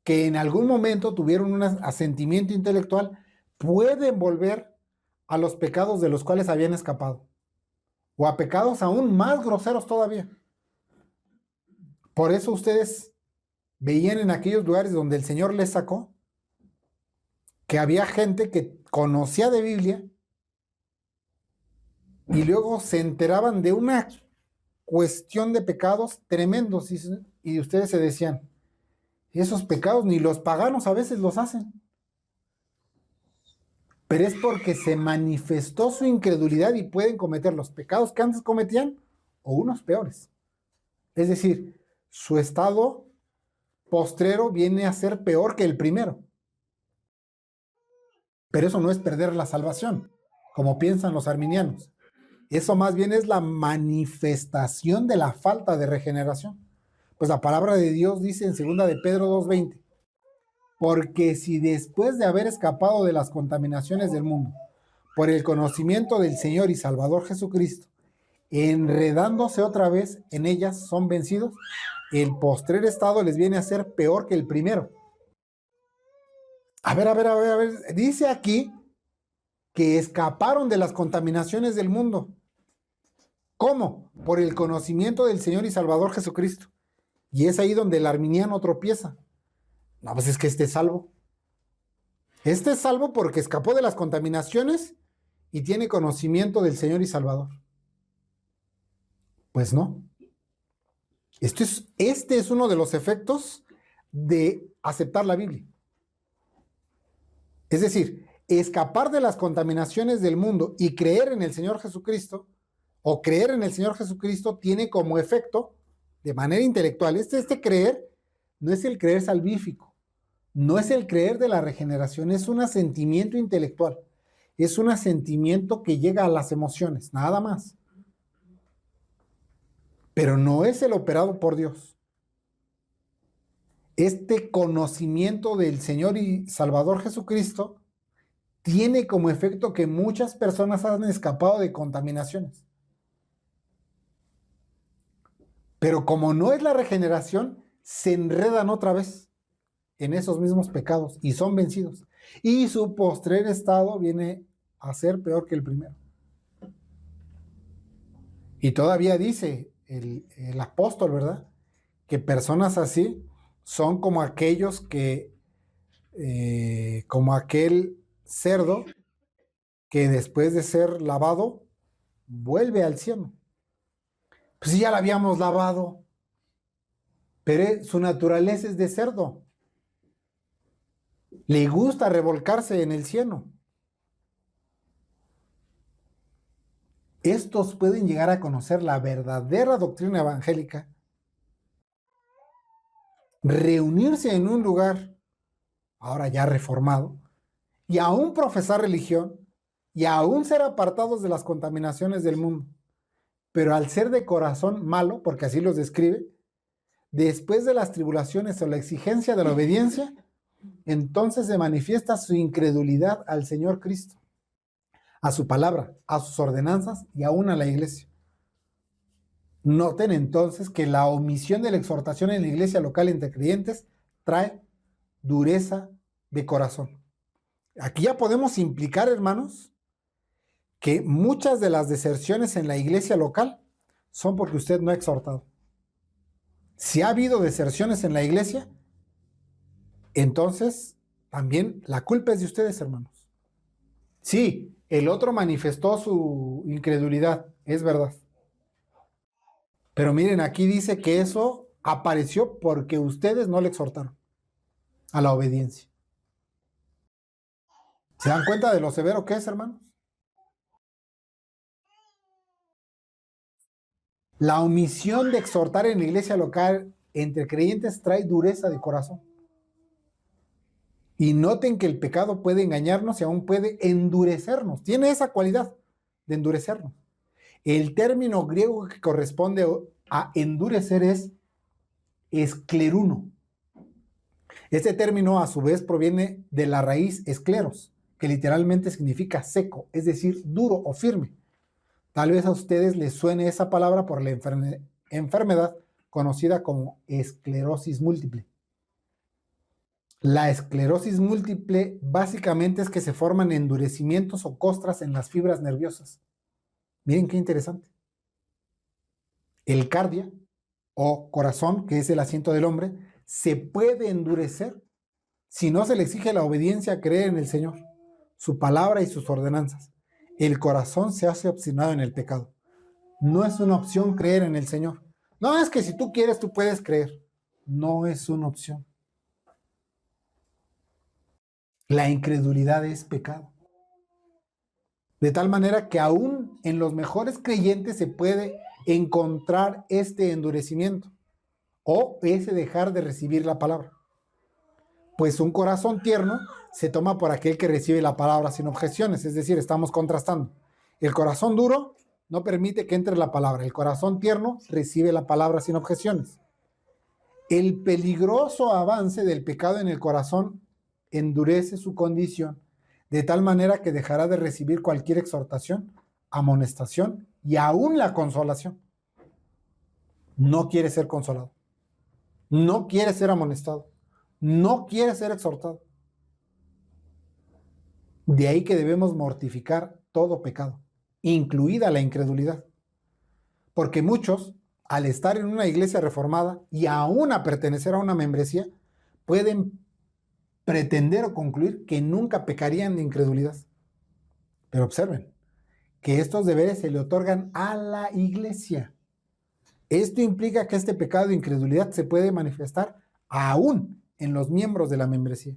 Speaker 1: que en algún momento tuvieron un asentimiento intelectual pueden volver a los pecados de los cuales habían escapado, o a pecados aún más groseros todavía. Por eso ustedes veían en aquellos lugares donde el Señor les sacó que había gente que conocía de Biblia y luego se enteraban de una cuestión de pecados tremendos y ustedes se decían, esos pecados ni los paganos a veces los hacen. Pero es porque se manifestó su incredulidad y pueden cometer los pecados que antes cometían o unos peores. Es decir, su estado postrero viene a ser peor que el primero. Pero eso no es perder la salvación, como piensan los arminianos. Eso más bien es la manifestación de la falta de regeneración. Pues la palabra de Dios dice en 2 de Pedro 2:20, porque si después de haber escapado de las contaminaciones del mundo, por el conocimiento del Señor y Salvador Jesucristo, enredándose otra vez en ellas son vencidos, el postrer estado les viene a ser peor que el primero. A ver, dice aquí que escaparon de las contaminaciones del mundo. ¿Cómo? Por el conocimiento del Señor y Salvador Jesucristo. Y es ahí donde el arminiano tropieza. No, pues es que este es salvo. Este es salvo porque escapó de las contaminaciones y tiene conocimiento del Señor y Salvador. Pues no. Este es uno de los efectos de aceptar la Biblia. Es decir, escapar de las contaminaciones del mundo y creer en el Señor Jesucristo, o creer en el Señor Jesucristo, tiene como efecto, de manera intelectual, este creer no es el creer salvífico, no es el creer de la regeneración, es un asentimiento intelectual, es un asentimiento que llega a las emociones, nada más. Pero no es el operado por Dios. Este conocimiento del Señor y Salvador Jesucristo tiene como efecto que muchas personas han escapado de contaminaciones. Pero como no es la regeneración, se enredan otra vez en esos mismos pecados y son vencidos. Y su postrer estado viene a ser peor que el primero. Y todavía dice el apóstol, ¿verdad? Que personas así son como aquellos que, como aquel cerdo que después de ser lavado, vuelve al cielo. Pues sí, ya la habíamos lavado, pero su naturaleza es de cerdo. Le gusta revolcarse en el cielo. Estos pueden llegar a conocer la verdadera doctrina evangélica, reunirse en un lugar, ahora ya reformado, y aún profesar religión, y aún ser apartados de las contaminaciones del mundo. Pero al ser de corazón malo, porque así los describe, después de las tribulaciones o la exigencia de la obediencia, entonces se manifiesta su incredulidad al Señor Cristo, a su palabra, a sus ordenanzas y aún a la iglesia. Noten entonces que la omisión de la exhortación en la iglesia local entre creyentes trae dureza de corazón. Aquí ya podemos implicar, hermanos, que muchas de las deserciones en la iglesia local son porque usted no ha exhortado. Si ha habido deserciones en la iglesia, entonces también la culpa es de ustedes, hermanos. Sí, el otro manifestó su incredulidad, es verdad. Pero miren, aquí dice que eso apareció porque ustedes no le exhortaron a la obediencia. ¿Se dan cuenta de lo severo que es, hermanos? La omisión de exhortar en la iglesia local entre creyentes trae dureza de corazón. Y noten que el pecado puede engañarnos y aún puede endurecernos. Tiene esa cualidad de endurecernos. El término griego que corresponde a endurecer es escleruno. Este término a su vez proviene de la raíz escleros, que literalmente significa seco, es decir, duro o firme. Tal vez a ustedes les suene esa palabra por la enfermedad conocida como esclerosis múltiple. La esclerosis múltiple básicamente es que se forman endurecimientos o costras en las fibras nerviosas. Miren qué interesante. El cardia o corazón, que es el asiento del hombre, se puede endurecer si no se le exige la obediencia a creer en el Señor, su palabra y sus ordenanzas. El corazón se hace obstinado en el pecado. No es una opción creer en el Señor. No es que si tú quieres, tú puedes creer. No es una opción. La incredulidad es pecado. De tal manera que aún en los mejores creyentes se puede encontrar este endurecimiento o ese dejar de recibir la palabra. Pues un corazón tierno se toma por aquel que recibe la palabra sin objeciones, es decir, estamos contrastando. El corazón duro no permite que entre la palabra, el corazón tierno recibe la palabra sin objeciones. El peligroso avance del pecado en el corazón endurece su condición de tal manera que dejará de recibir cualquier exhortación, amonestación y aún la consolación. No quiere ser consolado, no quiere ser amonestado, no quiere ser exhortado. De ahí que debemos mortificar todo pecado, incluida la incredulidad. Porque muchos, al estar en una iglesia reformada y aún a pertenecer a una membresía, pueden pretender o concluir que nunca pecarían de incredulidad. Pero observen que estos deberes se le otorgan a la iglesia. Esto implica que este pecado de incredulidad se puede manifestar aún en los miembros de la membresía.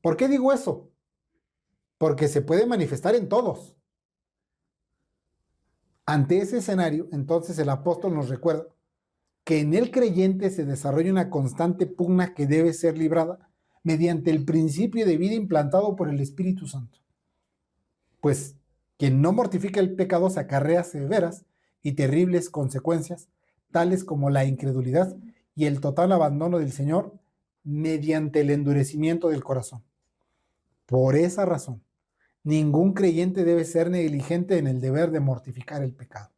Speaker 1: ¿Por qué digo eso? Porque se puede manifestar en todos. Ante ese escenario, entonces el apóstol nos recuerda que en el creyente se desarrolla una constante pugna que debe ser librada mediante el principio de vida implantado por el Espíritu Santo. Pues quien no mortifica el pecado se acarrea severas y terribles consecuencias, tales como la incredulidad y el total abandono del Señor mediante el endurecimiento del corazón. Por esa razón, ningún creyente debe ser negligente en el deber de mortificar el pecado.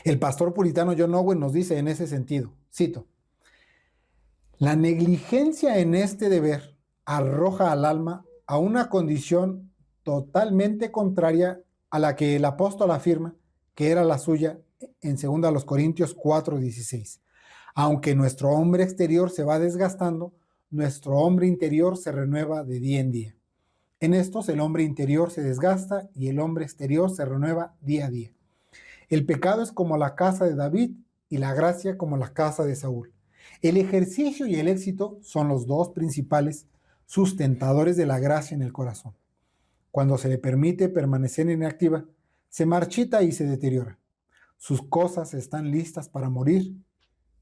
Speaker 1: El pastor puritano John Owen nos dice en ese sentido, cito, la negligencia en este deber arroja al alma a una condición totalmente contraria a la que el apóstol afirma que era la suya en 2 Corintios 4:16. Aunque nuestro hombre exterior se va desgastando, nuestro hombre interior se renueva de día en día. En estos el hombre interior se desgasta y el hombre exterior se renueva día a día. El pecado es como la casa de David y la gracia como la casa de Saúl. El ejercicio y el éxito son los dos principales sustentadores de la gracia en el corazón. Cuando se le permite permanecer inactiva, se marchita y se deteriora. Sus cosas están listas para morir,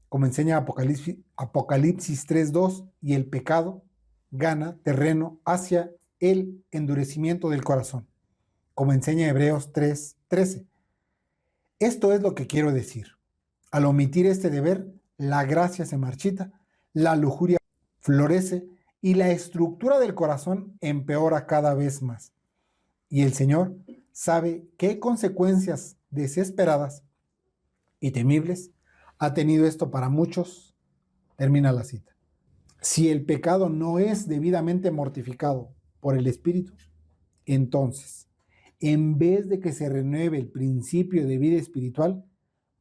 Speaker 1: como enseña Apocalipsis 3:2, y el pecado gana terreno hacia el endurecimiento del corazón, como enseña Hebreos 3:13. Esto es lo que quiero decir. Al omitir este deber, la gracia se marchita, la lujuria florece y la estructura del corazón empeora cada vez más. Y el Señor sabe qué consecuencias desesperadas y temibles ha tenido esto para muchos. Termina la cita. Si el pecado no es debidamente mortificado por el Espíritu, entonces, en vez de que se renueve el principio de vida espiritual,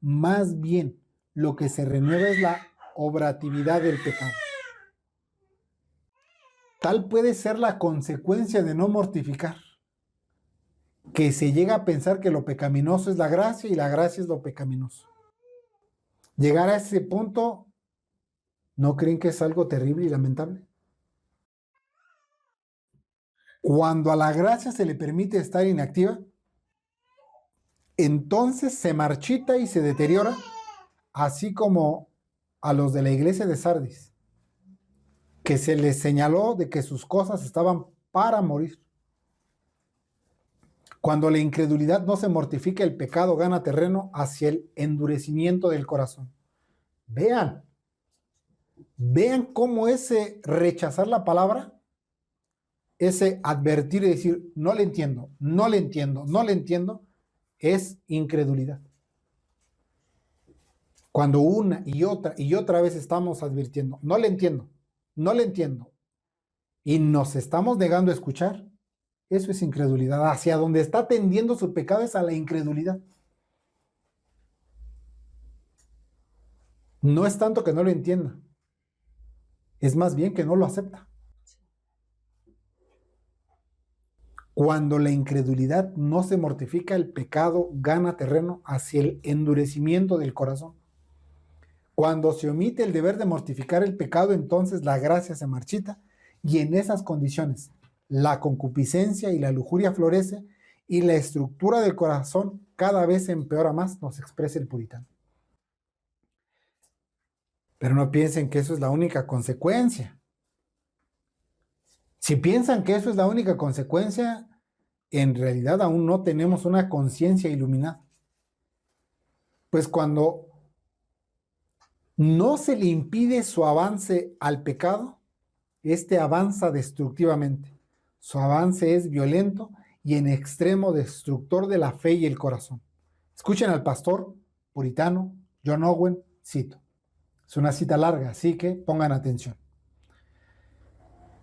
Speaker 1: más bien lo que se renueva es la obratividad del pecado. Tal puede ser la consecuencia de no mortificar, que se llega a pensar que lo pecaminoso es la gracia y la gracia es lo pecaminoso. Llegar a ese punto, ¿no creen que es algo terrible y lamentable? Cuando a la gracia se le permite estar inactiva, entonces se marchita y se deteriora, así como a los de la iglesia de Sardis, que se les señaló de que sus cosas estaban para morir. Cuando la incredulidad no se mortifica, el pecado gana terreno hacia el endurecimiento del corazón. Vean, vean cómo ese rechazar la palabra, ese advertir y decir, no le entiendo, no le entiendo, no le entiendo, es incredulidad. Cuando una y otra vez estamos advirtiendo, no le entiendo, no le entiendo, y nos estamos negando a escuchar, eso es incredulidad. Hacia donde está tendiendo su pecado es a la incredulidad. No es tanto que no lo entienda, es más bien que no lo acepta. Cuando la incredulidad no se mortifica, el pecado gana terreno hacia el endurecimiento del corazón. Cuando se omite el deber de mortificar el pecado, entonces la gracia se marchita y en esas condiciones la concupiscencia y la lujuria florece y la estructura del corazón cada vez empeora más, nos expresa el puritano. Pero no piensen que eso es la única consecuencia. Si piensan que eso es la única consecuencia, en realidad aún no tenemos una conciencia iluminada. Pues cuando no se le impide su avance al pecado, este avanza destructivamente. Su avance es violento y en extremo destructor de la fe y el corazón. Escuchen al pastor puritano John Owen, cito. Es una cita larga, así que pongan atención.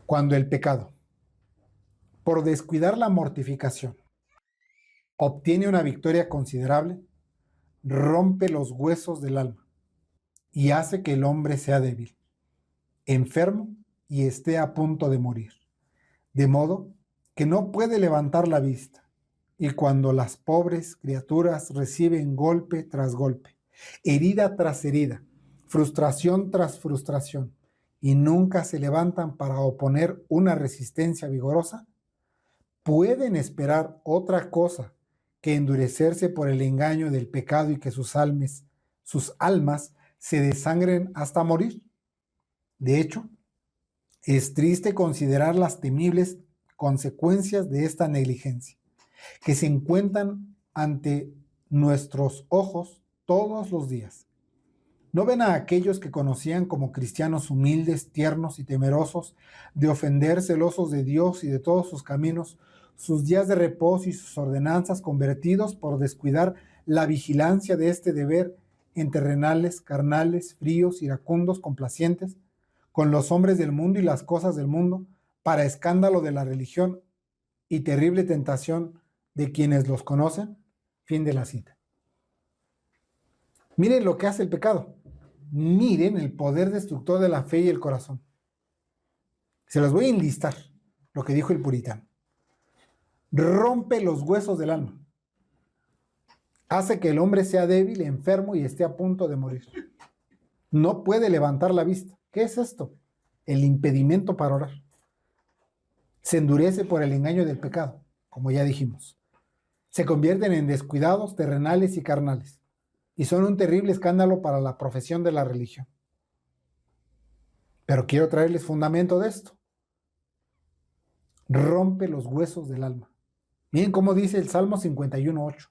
Speaker 1: Cuando el pecado, por descuidar la mortificación, obtiene una victoria considerable, rompe los huesos del alma y hace que el hombre sea débil, enfermo y esté a punto de morir, de modo que no puede levantar la vista. Y cuando las pobres criaturas reciben golpe tras golpe, herida tras herida, frustración tras frustración, y nunca se levantan para oponer una resistencia vigorosa, pueden esperar otra cosa que endurecerse por el engaño del pecado y que sus almas se desangren hasta morir. De hecho, es triste considerar las temibles consecuencias de esta negligencia, que se encuentran ante nuestros ojos todos los días. ¿No ven a aquellos que conocían como cristianos humildes, tiernos y temerosos de ofender, celosos de Dios y de todos sus caminos, sus días de reposo y sus ordenanzas convertidos por descuidar la vigilancia de este deber en terrenales, carnales, fríos, iracundos, complacientes, con los hombres del mundo y las cosas del mundo, para escándalo de la religión y terrible tentación de quienes los conocen? Fin de la cita. Miren lo que hace el pecado. Miren el poder destructor de la fe y el corazón. Se los voy a enlistar, lo que dijo el puritano. Rompe los huesos del alma. Hace que el hombre sea débil, enfermo y esté a punto de morir. No puede levantar la vista. ¿Qué es esto? El impedimento para orar. Se endurece por el engaño del pecado, como ya dijimos. Se convierten en descuidados terrenales y carnales, y son un terrible escándalo para la profesión de la religión. Pero quiero traerles fundamento de esto. Rompe los huesos del alma. Miren cómo dice el Salmo 51:8.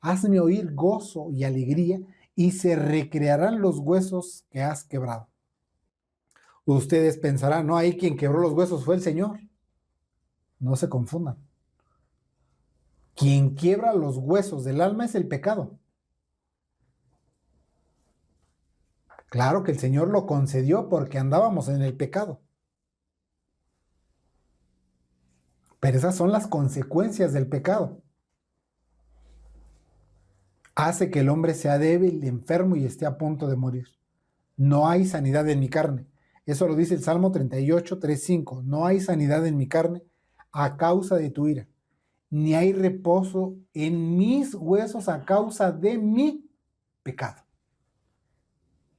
Speaker 1: Hazme oír gozo y alegría, y se recrearán los huesos que has quebrado. Ustedes pensarán, no, ahí quien quebró los huesos fue el Señor. No se confundan. Quien quiebra los huesos del alma es el pecado. Claro que el Señor lo concedió porque andábamos en el pecado. Pero esas son las consecuencias del pecado. Hace que el hombre sea débil, enfermo y esté a punto de morir. No hay sanidad en mi carne. Eso lo dice el Salmo 38, 3, 5. No hay sanidad en mi carne a causa de tu ira, ni hay reposo en mis huesos a causa de mi pecado.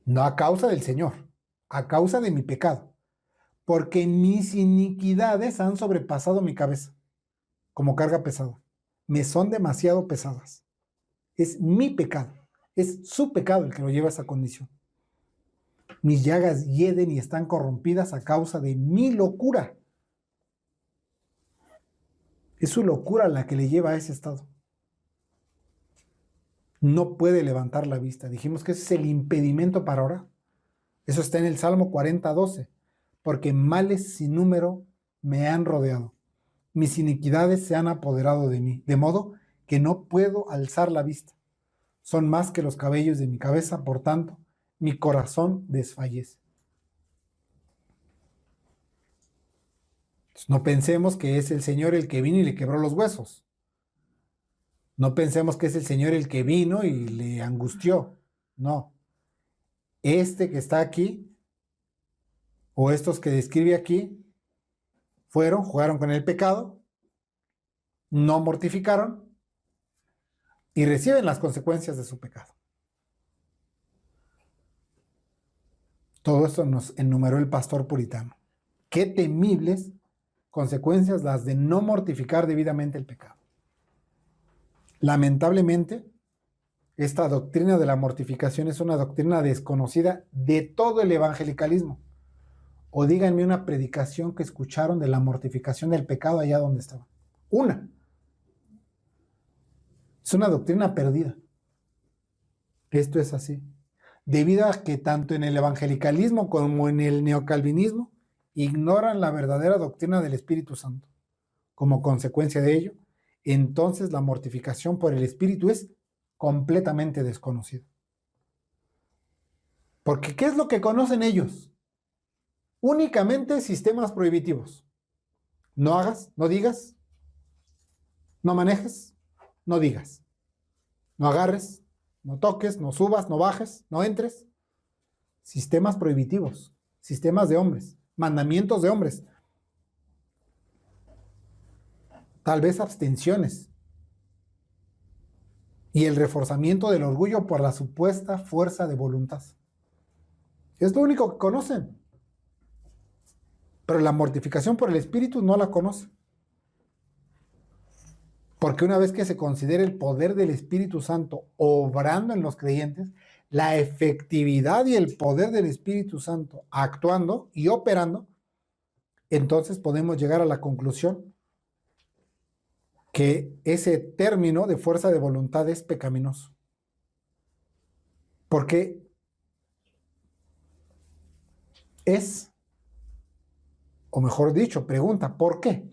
Speaker 1: no a causa del Señor, a causa de mi pecado, porque mis iniquidades han sobrepasado mi cabeza como carga pesada. Me son demasiado pesadas. Es mi pecado, es su pecado el que lo lleva a esa condición. Mis llagas hieden y están corrompidas a causa de mi locura. Es su locura la que le lleva a ese estado. No puede levantar la vista. Dijimos que ese es el impedimento para orar. Eso está en el Salmo 40:12. Porque males sin número me han rodeado. Mis iniquidades se han apoderado de mí, de modo que no puedo alzar la vista. Son más que los cabellos de mi cabeza, por tanto, mi corazón desfallece. Entonces, no pensemos que es el Señor el que vino y le quebró los huesos. No pensemos que es el Señor el que vino y le angustió. No. Este que está aquí, o estos que describe aquí, jugaron con el pecado, no mortificaron y reciben las consecuencias de su pecado. Todo esto nos enumeró el pastor puritano. Qué temibles consecuencias las de no mortificar debidamente el pecado. Lamentablemente, esta doctrina de la mortificación es una doctrina desconocida de todo el evangelicalismo. O díganme una predicación que escucharon de la mortificación del pecado allá donde estaban. Una. Es una doctrina perdida. Esto es así. Debido a que tanto en el evangelicalismo como en el neocalvinismo ignoran la verdadera doctrina del Espíritu Santo. Como consecuencia de ello, entonces la mortificación por el Espíritu es completamente desconocida. Porque ¿qué es lo que conocen ellos? Únicamente sistemas prohibitivos. No hagas, no digas, no manejes, no digas. No agarres, no toques, no subas, no bajes, no entres. Sistemas prohibitivos, sistemas de hombres, mandamientos de hombres. Tal vez abstenciones. Y el reforzamiento del orgullo por la supuesta fuerza de voluntad. Es lo único que conocen. Pero la mortificación por el Espíritu no la conocen. Porque una vez que se considere el poder del Espíritu Santo obrando en los creyentes, la efectividad y el poder del Espíritu Santo actuando y operando, entonces podemos llegar a la conclusión que ese término de fuerza de voluntad es pecaminoso. Porque es, o mejor dicho, pregunta, ¿por qué?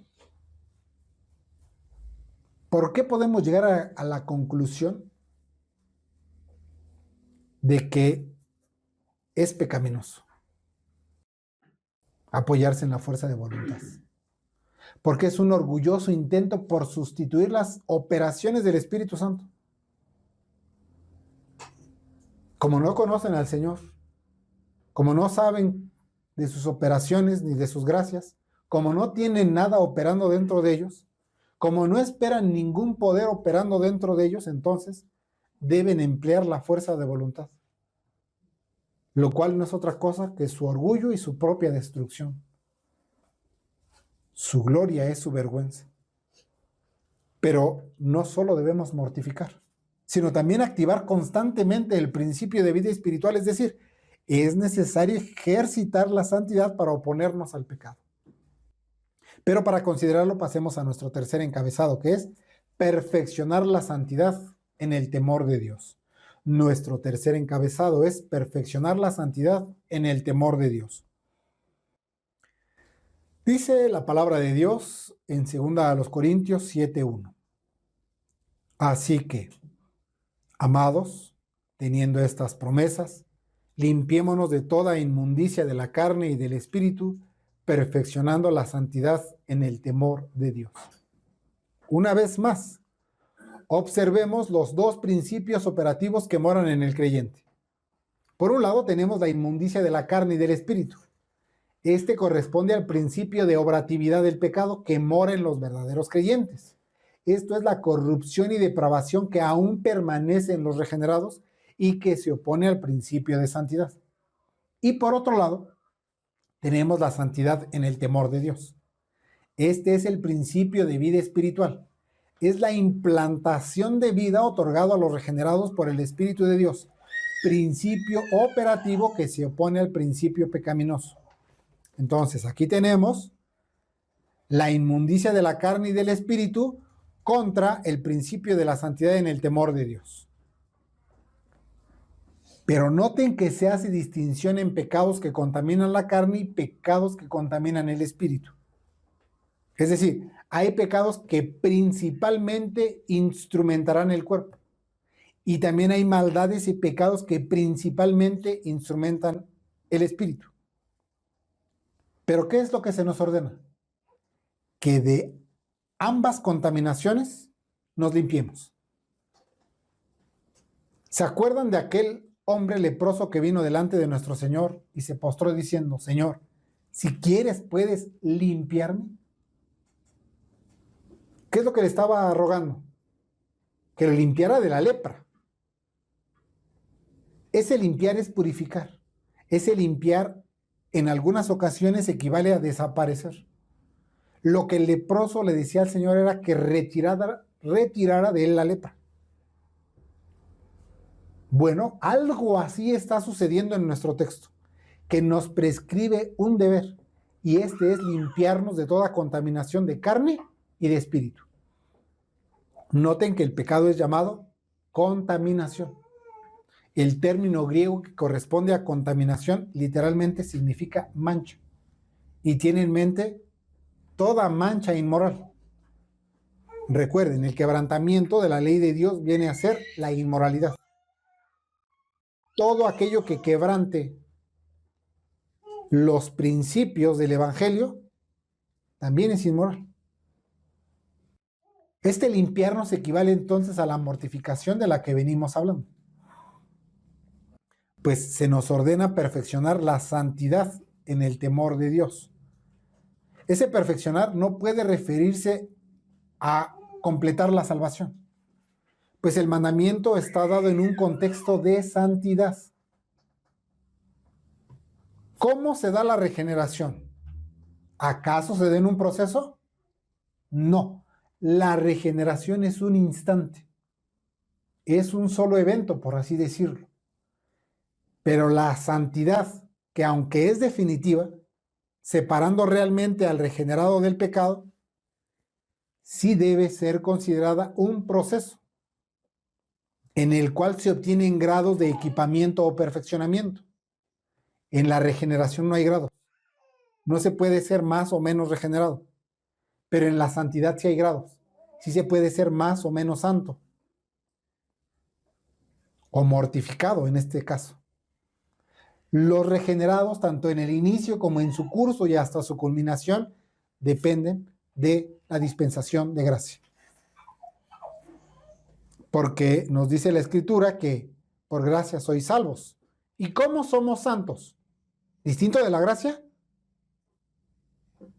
Speaker 1: ¿Por qué podemos llegar a la conclusión de que es pecaminoso apoyarse en la fuerza de voluntad? Porque es un orgulloso intento por sustituir las operaciones del Espíritu Santo. Como no conocen al Señor, como no saben de sus operaciones ni de sus gracias, como no tienen nada operando dentro de ellos, como no esperan ningún poder operando dentro de ellos, entonces deben emplear la fuerza de voluntad, lo cual no es otra cosa que su orgullo y su propia destrucción. Su gloria es su vergüenza. Pero no solo debemos mortificar, sino también activar constantemente el principio de vida espiritual, es decir, es necesario ejercitar la santidad para oponernos al pecado. Pero para considerarlo pasemos a nuestro tercer encabezado, que es perfeccionar la santidad en el temor de Dios. Nuestro tercer encabezado es perfeccionar la santidad en el temor de Dios. Dice la palabra de Dios en 2 Corintios 7:1. Así que, amados, teniendo estas promesas, limpiémonos de toda inmundicia de la carne y del espíritu, perfeccionando la santidad en el temor de Dios. Una vez más, observemos los dos principios operativos que moran en el creyente. Por un lado tenemos la inmundicia de la carne y del espíritu. Este corresponde al principio de obratividad del pecado que mora en los verdaderos creyentes. Esto es la corrupción y depravación que aún permanece en los regenerados y que se opone al principio de santidad. Y por otro lado, tenemos la santidad en el temor de Dios. Este es el principio de vida espiritual. Es la implantación de vida otorgado a los regenerados por el Espíritu de Dios, principio operativo que se opone al principio pecaminoso. Entonces, aquí tenemos la inmundicia de la carne y del espíritu contra el principio de la santidad en el temor de Dios. Pero noten que se hace distinción en pecados que contaminan la carne y pecados que contaminan el espíritu. Es decir, hay pecados que principalmente instrumentarán el cuerpo. Y también hay maldades y pecados que principalmente instrumentan el espíritu. Pero ¿qué es lo que se nos ordena? Que de ambas contaminaciones nos limpiemos. ¿Se acuerdan de aquel hombre leproso que vino delante de nuestro Señor y se postró diciendo, Señor, si quieres puedes limpiarme? ¿Qué es lo que le estaba rogando? Que le limpiara de la lepra. Ese limpiar es purificar. Ese limpiar en algunas ocasiones equivale a desaparecer. Lo que el leproso le decía al Señor era que retirara de él la lepra. Bueno, algo así está sucediendo en nuestro texto, que nos prescribe un deber, y este es limpiarnos de toda contaminación de carne y de espíritu. Noten que el pecado es llamado contaminación. El término griego que corresponde a contaminación literalmente significa mancha, y tiene en mente toda mancha inmoral. Recuerden, el quebrantamiento de la ley de Dios viene a ser la inmoralidad. Todo aquello que quebrante los principios del Evangelio también es inmoral. Este limpiarnos equivale entonces a la mortificación de la que venimos hablando. Pues se nos ordena perfeccionar la santidad en el temor de Dios. Ese perfeccionar no puede referirse a completar la salvación, pues el mandamiento está dado en un contexto de santidad. ¿Cómo se da la regeneración? ¿Acaso se da en un proceso? No, la regeneración es un instante, es un solo evento, por así decirlo. Pero la santidad, que aunque es definitiva, separando realmente al regenerado del pecado, sí debe ser considerada un proceso en el cual se obtienen grados de equipamiento o perfeccionamiento. En la regeneración no hay grados. No se puede ser más o menos regenerado. Pero en la santidad sí hay grados. Sí se puede ser más o menos santo. O mortificado en este caso. Los regenerados, tanto en el inicio como en su curso y hasta su culminación, dependen de la dispensación de gracia. Porque nos dice la Escritura que por gracia sois salvos. ¿Y cómo somos santos? ¿Distinto de la gracia?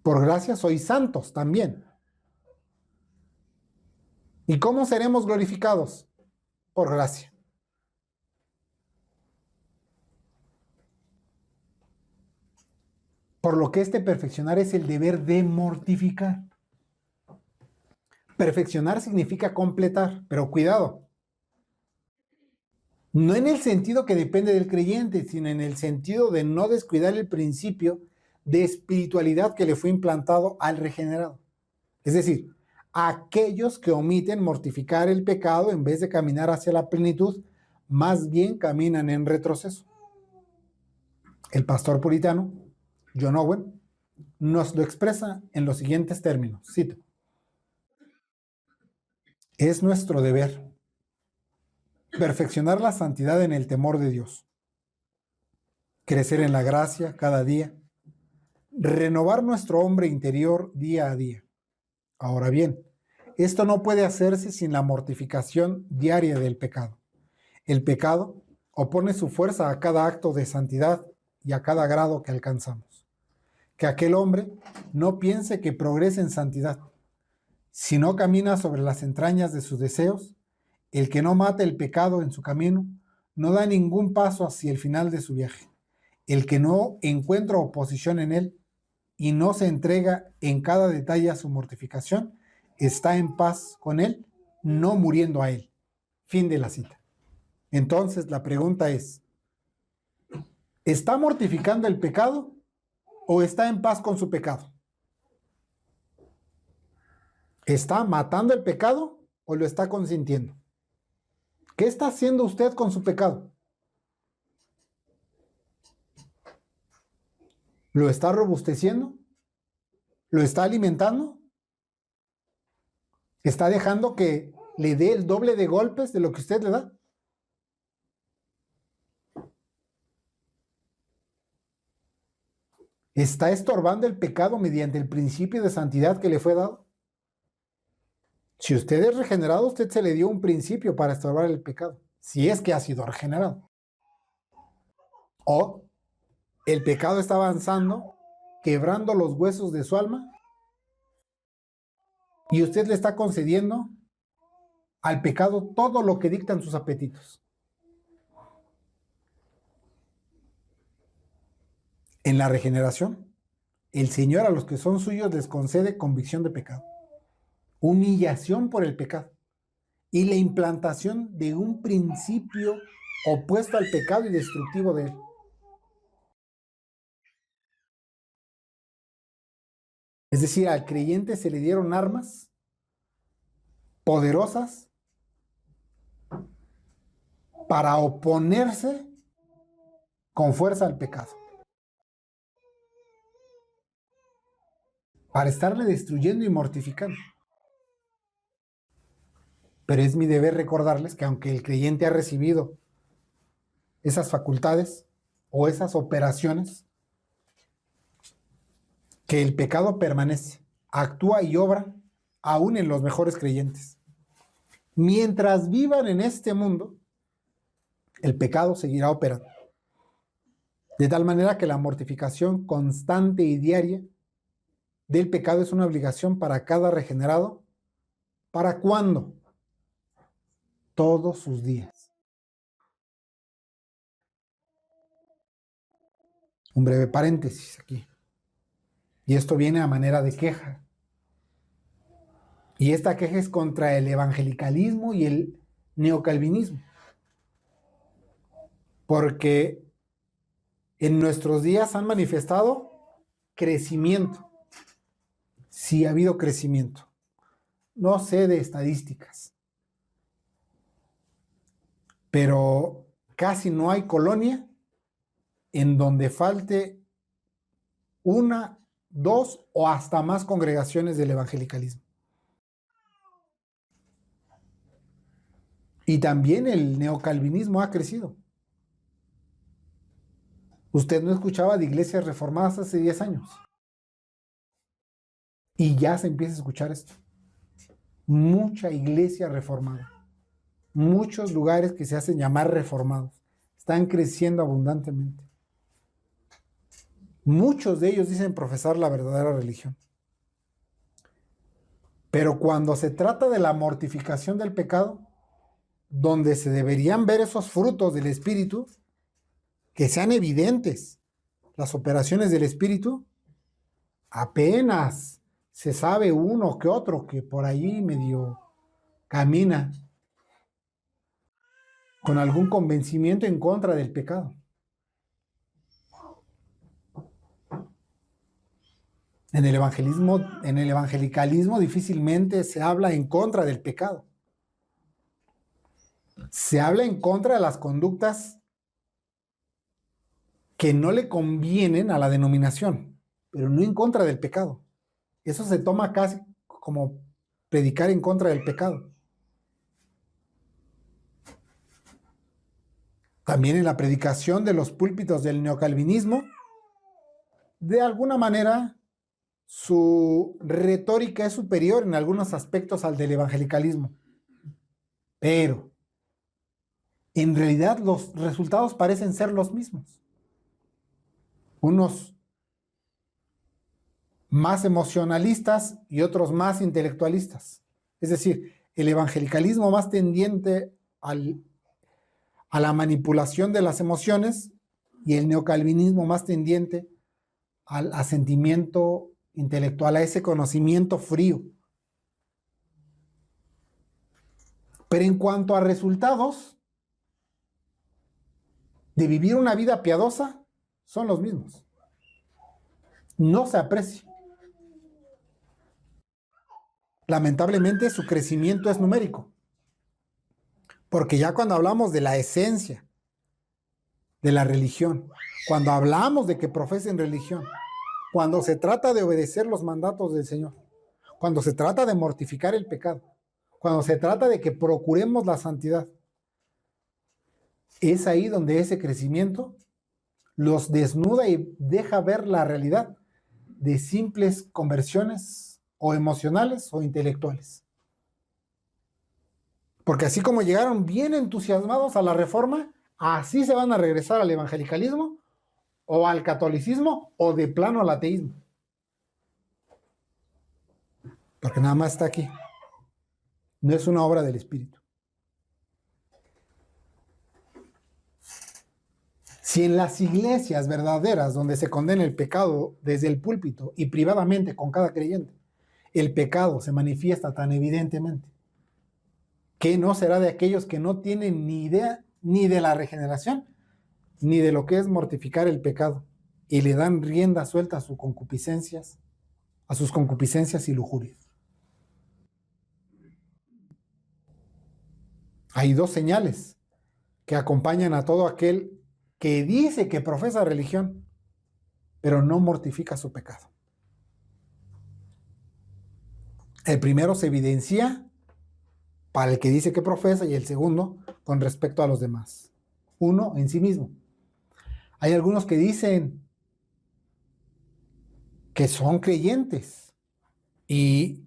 Speaker 1: Por gracia sois santos también. ¿Y cómo seremos glorificados? Por gracia. Por lo que este perfeccionar es el deber de mortificar. Perfeccionar significa completar, pero cuidado. No en el sentido que depende del creyente, sino en el sentido de no descuidar el principio de espiritualidad que le fue implantado al regenerado. Es decir, aquellos que omiten mortificar el pecado en vez de caminar hacia la plenitud, más bien caminan en retroceso. El pastor puritano John Owen nos lo expresa en los siguientes términos. Cito: es nuestro deber perfeccionar la santidad en el temor de Dios, crecer en la gracia cada día, renovar nuestro hombre interior día a día. Ahora bien, esto no puede hacerse sin la mortificación diaria del pecado. El pecado opone su fuerza a cada acto de santidad y a cada grado que alcanzamos. Que aquel hombre no piense que progrese en santidad, si no camina sobre las entrañas de sus deseos. El que no mata el pecado en su camino no da ningún paso hacia el final de su viaje. El que no encuentra oposición en él y no se entrega en cada detalle a su mortificación, está en paz con él, no muriendo a él. Fin de la cita. Entonces la pregunta es, ¿está mortificando el pecado o está en paz con su pecado? ¿Está matando el pecado o lo está consintiendo? ¿Qué está haciendo usted con su pecado? ¿Lo está robusteciendo? ¿Lo está alimentando? ¿Está dejando que le dé el doble de golpes de lo que usted le da? ¿Está estorbando el pecado mediante el principio de santidad que le fue dado? Si usted es regenerado, usted se le dio un principio para estorbar el pecado, si es que ha sido regenerado. O el pecado está avanzando, quebrando los huesos de su alma, y usted le está concediendo al pecado todo lo que dictan sus apetitos. En la regeneración, el Señor a los que son suyos les concede convicción de pecado, humillación por el pecado y la implantación de un principio opuesto al pecado y destructivo de él. Es decir, al creyente se le dieron armas poderosas para oponerse con fuerza al pecado, para estarle destruyendo y mortificando. Pero es mi deber recordarles que aunque el creyente ha recibido esas facultades o esas operaciones, que el pecado permanece, actúa y obra aún en los mejores creyentes. Mientras vivan en este mundo, el pecado seguirá operando. De tal manera que la mortificación constante y diaria del pecado es una obligación para cada regenerado. ¿Para cuándo? Todos sus días. Un breve paréntesis aquí. Y esto viene a manera de queja. Y esta queja es contra el evangelicalismo y el neocalvinismo. Porque en nuestros días han manifestado crecimiento. Sí ha habido crecimiento. No sé de estadísticas. Pero casi no hay colonia en donde falte una, dos o hasta más congregaciones del evangelicalismo. Y también el neocalvinismo ha crecido. Usted no escuchaba de iglesias reformadas hace 10 años. Y ya se empieza a escuchar esto. Mucha iglesia reformada. Muchos lugares que se hacen llamar reformados. Están creciendo abundantemente. Muchos de ellos dicen profesar la verdadera religión. Pero cuando se trata de la mortificación del pecado, donde se deberían ver esos frutos del Espíritu, que sean evidentes las operaciones del Espíritu, apenas se sabe uno que otro que por allí medio camina con algún convencimiento en contra del pecado. En el evangelicalismo difícilmente se habla en contra del pecado. Se habla en contra de las conductas que no le convienen a la denominación, pero no en contra del pecado. Eso se toma casi como predicar en contra del pecado. También en la predicación de los púlpitos del neocalvinismo, de alguna manera, su retórica es superior en algunos aspectos al del evangelicalismo. Pero, en realidad, los resultados parecen ser los mismos. Unos más emocionalistas y otros más intelectualistas. Es decir, el evangelicalismo más tendiente al a la manipulación de las emociones, y el neocalvinismo más tendiente al asentimiento intelectual, a ese conocimiento frío. Pero en cuanto a resultados de vivir una vida piadosa, son los mismos. No se aprecia. Lamentablemente su crecimiento es numérico, porque ya cuando hablamos de la esencia de la religión, cuando hablamos de que profesen religión, cuando se trata de obedecer los mandatos del Señor, cuando se trata de mortificar el pecado, cuando se trata de que procuremos la santidad, es ahí donde ese crecimiento los desnuda y deja ver la realidad de simples conversiones o emocionales o intelectuales. Porque así como llegaron bien entusiasmados a la reforma, así se van a regresar al evangelicalismo o al catolicismo o de plano al ateísmo. Porque nada más está aquí. No es una obra del Espíritu. Si en las iglesias verdaderas donde se condena el pecado desde el púlpito y privadamente con cada creyente, el pecado se manifiesta tan evidentemente, ¿qué no será de aquellos que no tienen ni idea ni de la regeneración, ni de lo que es mortificar el pecado, y le dan rienda suelta a sus concupiscencias y lujurias? Hay dos señales que acompañan a todo aquel que dice que profesa religión, pero no mortifica su pecado. El primero se evidencia para el que dice que profesa, y el segundo con respecto a los demás. Uno en sí mismo. Hay algunos que dicen que son creyentes y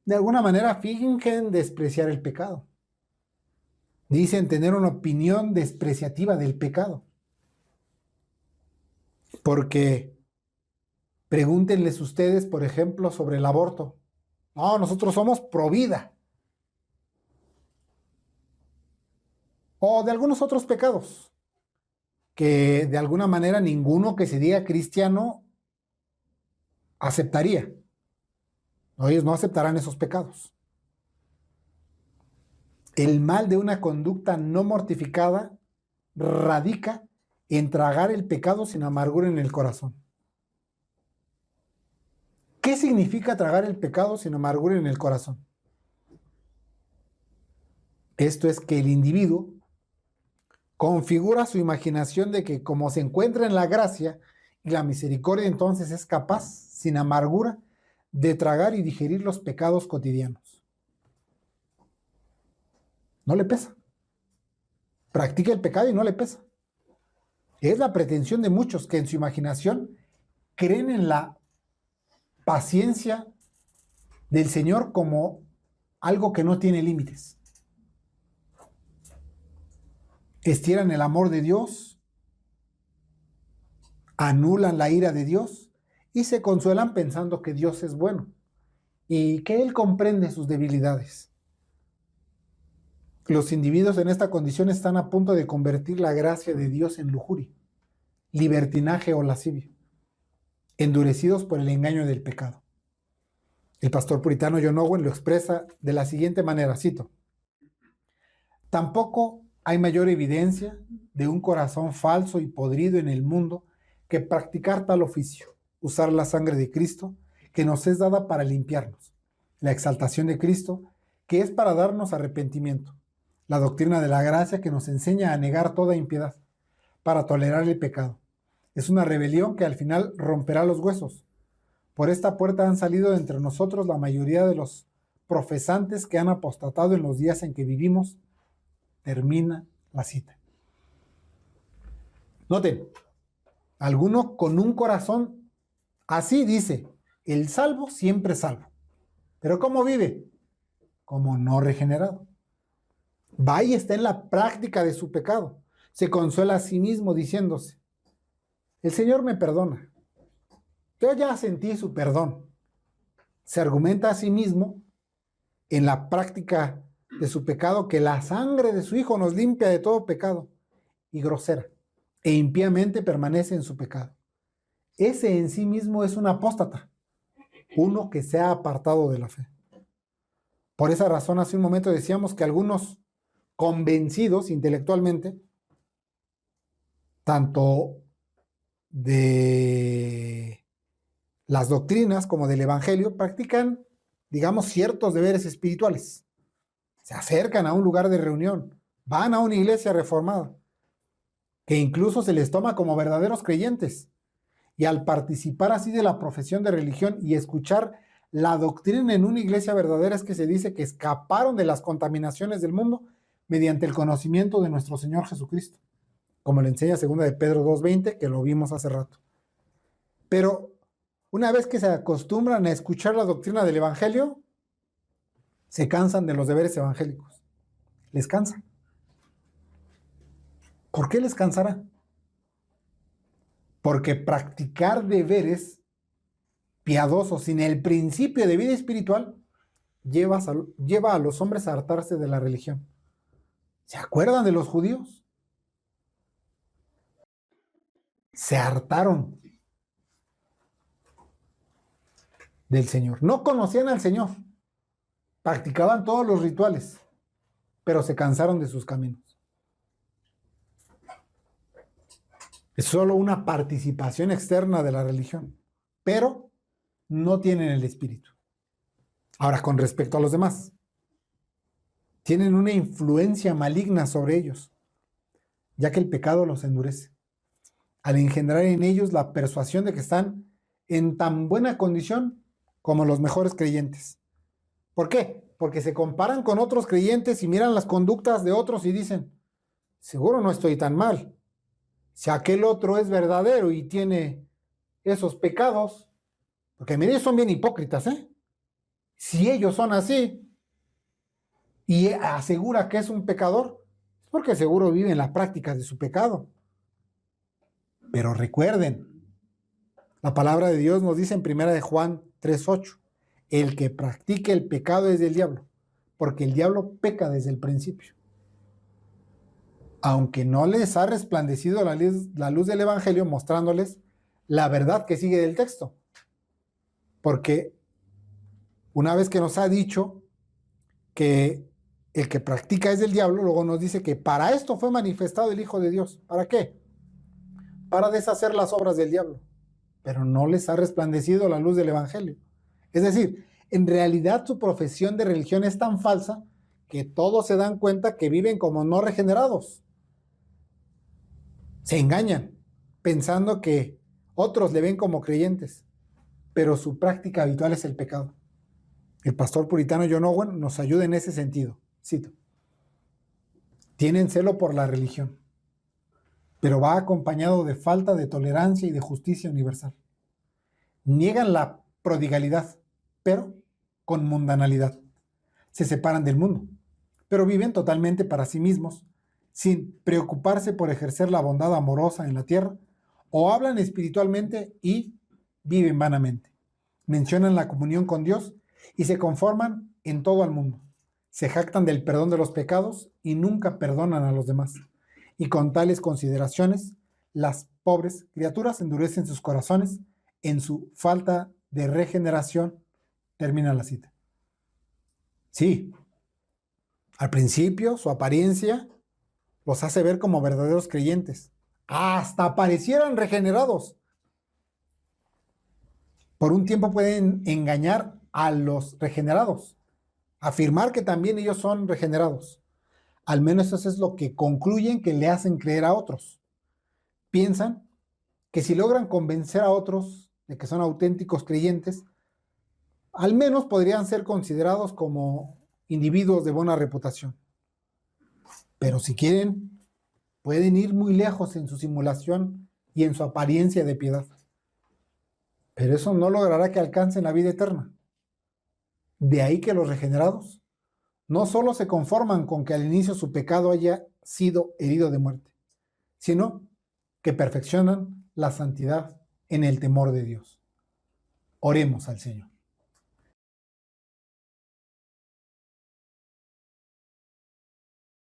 Speaker 1: de alguna manera fingen despreciar el pecado. Dicen tener una opinión despreciativa del pecado. Porque pregúntenles ustedes, por ejemplo, sobre el aborto. No, nosotros somos pro vida. O de algunos otros pecados, que de alguna manera ninguno que se diga cristiano aceptaría. Ellos no aceptarán esos pecados. El mal de una conducta no mortificada radica en tragar el pecado sin amargura en el corazón. ¿Qué significa tragar el pecado sin amargura en el corazón? Esto es que el individuo configura su imaginación de que como se encuentra en la gracia y la misericordia, entonces es capaz, sin amargura, de tragar y digerir los pecados cotidianos. No le pesa. Practica el pecado y no le pesa. Es la pretensión de muchos que en su imaginación creen en la paciencia del Señor como algo que no tiene límites. Estiran el amor de Dios, anulan la ira de Dios y se consuelan pensando que Dios es bueno y que Él comprende sus debilidades. Los individuos en esta condición están a punto de convertir la gracia de Dios en lujuria, libertinaje o lascivia, endurecidos por el engaño del pecado. El pastor puritano John Owen lo expresa de la siguiente manera, cito: tampoco hay mayor evidencia de un corazón falso y podrido en el mundo que practicar tal oficio, usar la sangre de Cristo, que nos es dada para limpiarnos, la exaltación de Cristo, que es para darnos arrepentimiento, la doctrina de la gracia, que nos enseña a negar toda impiedad, para tolerar el pecado. Es una rebelión que al final romperá los huesos. Por esta puerta han salido de entre nosotros la mayoría de los profesantes que han apostatado en los días en que vivimos. Termina la cita. Noten, alguno con un corazón así dice: el salvo siempre salvo. ¿Pero cómo vive? Como no regenerado. Va y está en la práctica de su pecado. Se consuela a sí mismo diciéndose: el Señor me perdona. Yo ya sentí su perdón. Se argumenta a sí mismo en la práctica de su pecado, que la sangre de su Hijo nos limpia de todo pecado, y grosera, e impíamente permanece en su pecado. Ese en sí mismo es un apóstata, uno que se ha apartado de la fe. Por esa razón, hace un momento decíamos que algunos convencidos intelectualmente, tanto de las doctrinas como del Evangelio, practican, digamos, ciertos deberes espirituales. Se acercan a un lugar de reunión, van a una iglesia reformada, que incluso se les toma como verdaderos creyentes. Y al participar así de la profesión de religión y escuchar la doctrina en una iglesia verdadera, es que se dice que escaparon de las contaminaciones del mundo mediante el conocimiento de nuestro Señor Jesucristo, como le enseña 2 de Pedro 2:20, que lo vimos hace rato. Pero una vez que se acostumbran a escuchar la doctrina del Evangelio, se cansan de los deberes evangélicos. Les cansa. ¿Por qué les cansará? Porque practicar deberes piadosos sin el principio de vida espiritual lleva a los hombres a hartarse de la religión. ¿Se acuerdan de los judíos? Se hartaron del Señor. No conocían al Señor. Practicaban todos los rituales, pero se cansaron de sus caminos. Es solo una participación externa de la religión, pero no tienen el espíritu. Ahora, con respecto a los demás, tienen una influencia maligna sobre ellos, ya que el pecado los endurece, al engendrar en ellos la persuasión de que están en tan buena condición como los mejores creyentes. ¿Por qué? Porque se comparan con otros creyentes y miran las conductas de otros y dicen, seguro no estoy tan mal. Si aquel otro es verdadero y tiene esos pecados, porque miren, son bien hipócritas, ¿eh? Si ellos son así y asegura que es un pecador, es porque seguro vive en las prácticas de su pecado. Pero recuerden, la palabra de Dios nos dice en 1 de Juan 3:8, el que practique el pecado es del diablo, porque el diablo peca desde el principio. Aunque no les ha resplandecido la luz del Evangelio mostrándoles la verdad que sigue del texto. Porque una vez que nos ha dicho que el que practica es del diablo, luego nos dice que para esto fue manifestado el Hijo de Dios. ¿Para qué? Para deshacer las obras del diablo. Pero no les ha resplandecido la luz del Evangelio. Es decir, en realidad su profesión de religión es tan falsa que todos se dan cuenta que viven como no regenerados. Se engañan, pensando que otros le ven como creyentes, pero su práctica habitual es el pecado. El pastor puritano John Owen nos ayuda en ese sentido. Cito: tienen celo por la religión, pero va acompañado de falta de tolerancia y de justicia universal. Niegan la prodigalidad, pero con mundanalidad. Se separan del mundo, pero viven totalmente para sí mismos, sin preocuparse por ejercer la bondad amorosa en la tierra, o hablan espiritualmente y viven vanamente. Mencionan la comunión con Dios y se conforman en todo al mundo. Se jactan del perdón de los pecados y nunca perdonan a los demás. Y con tales consideraciones, las pobres criaturas endurecen sus corazones en su falta de regeneración. Termina la cita. Sí, al principio su apariencia los hace ver como verdaderos creyentes. Hasta parecieran regenerados. Por un tiempo pueden engañar a los regenerados, afirmar que también ellos son regenerados. Al menos eso es lo que concluyen que le hacen creer a otros. Piensan que si logran convencer a otros de que son auténticos creyentes, al menos podrían ser considerados como individuos de buena reputación. Pero si quieren, pueden ir muy lejos en su simulación y en su apariencia de piedad. Pero eso no logrará que alcancen la vida eterna. De ahí que los regenerados no solo se conforman con que al inicio su pecado haya sido herido de muerte, sino que perfeccionan la santidad en el temor de Dios. Oremos al Señor.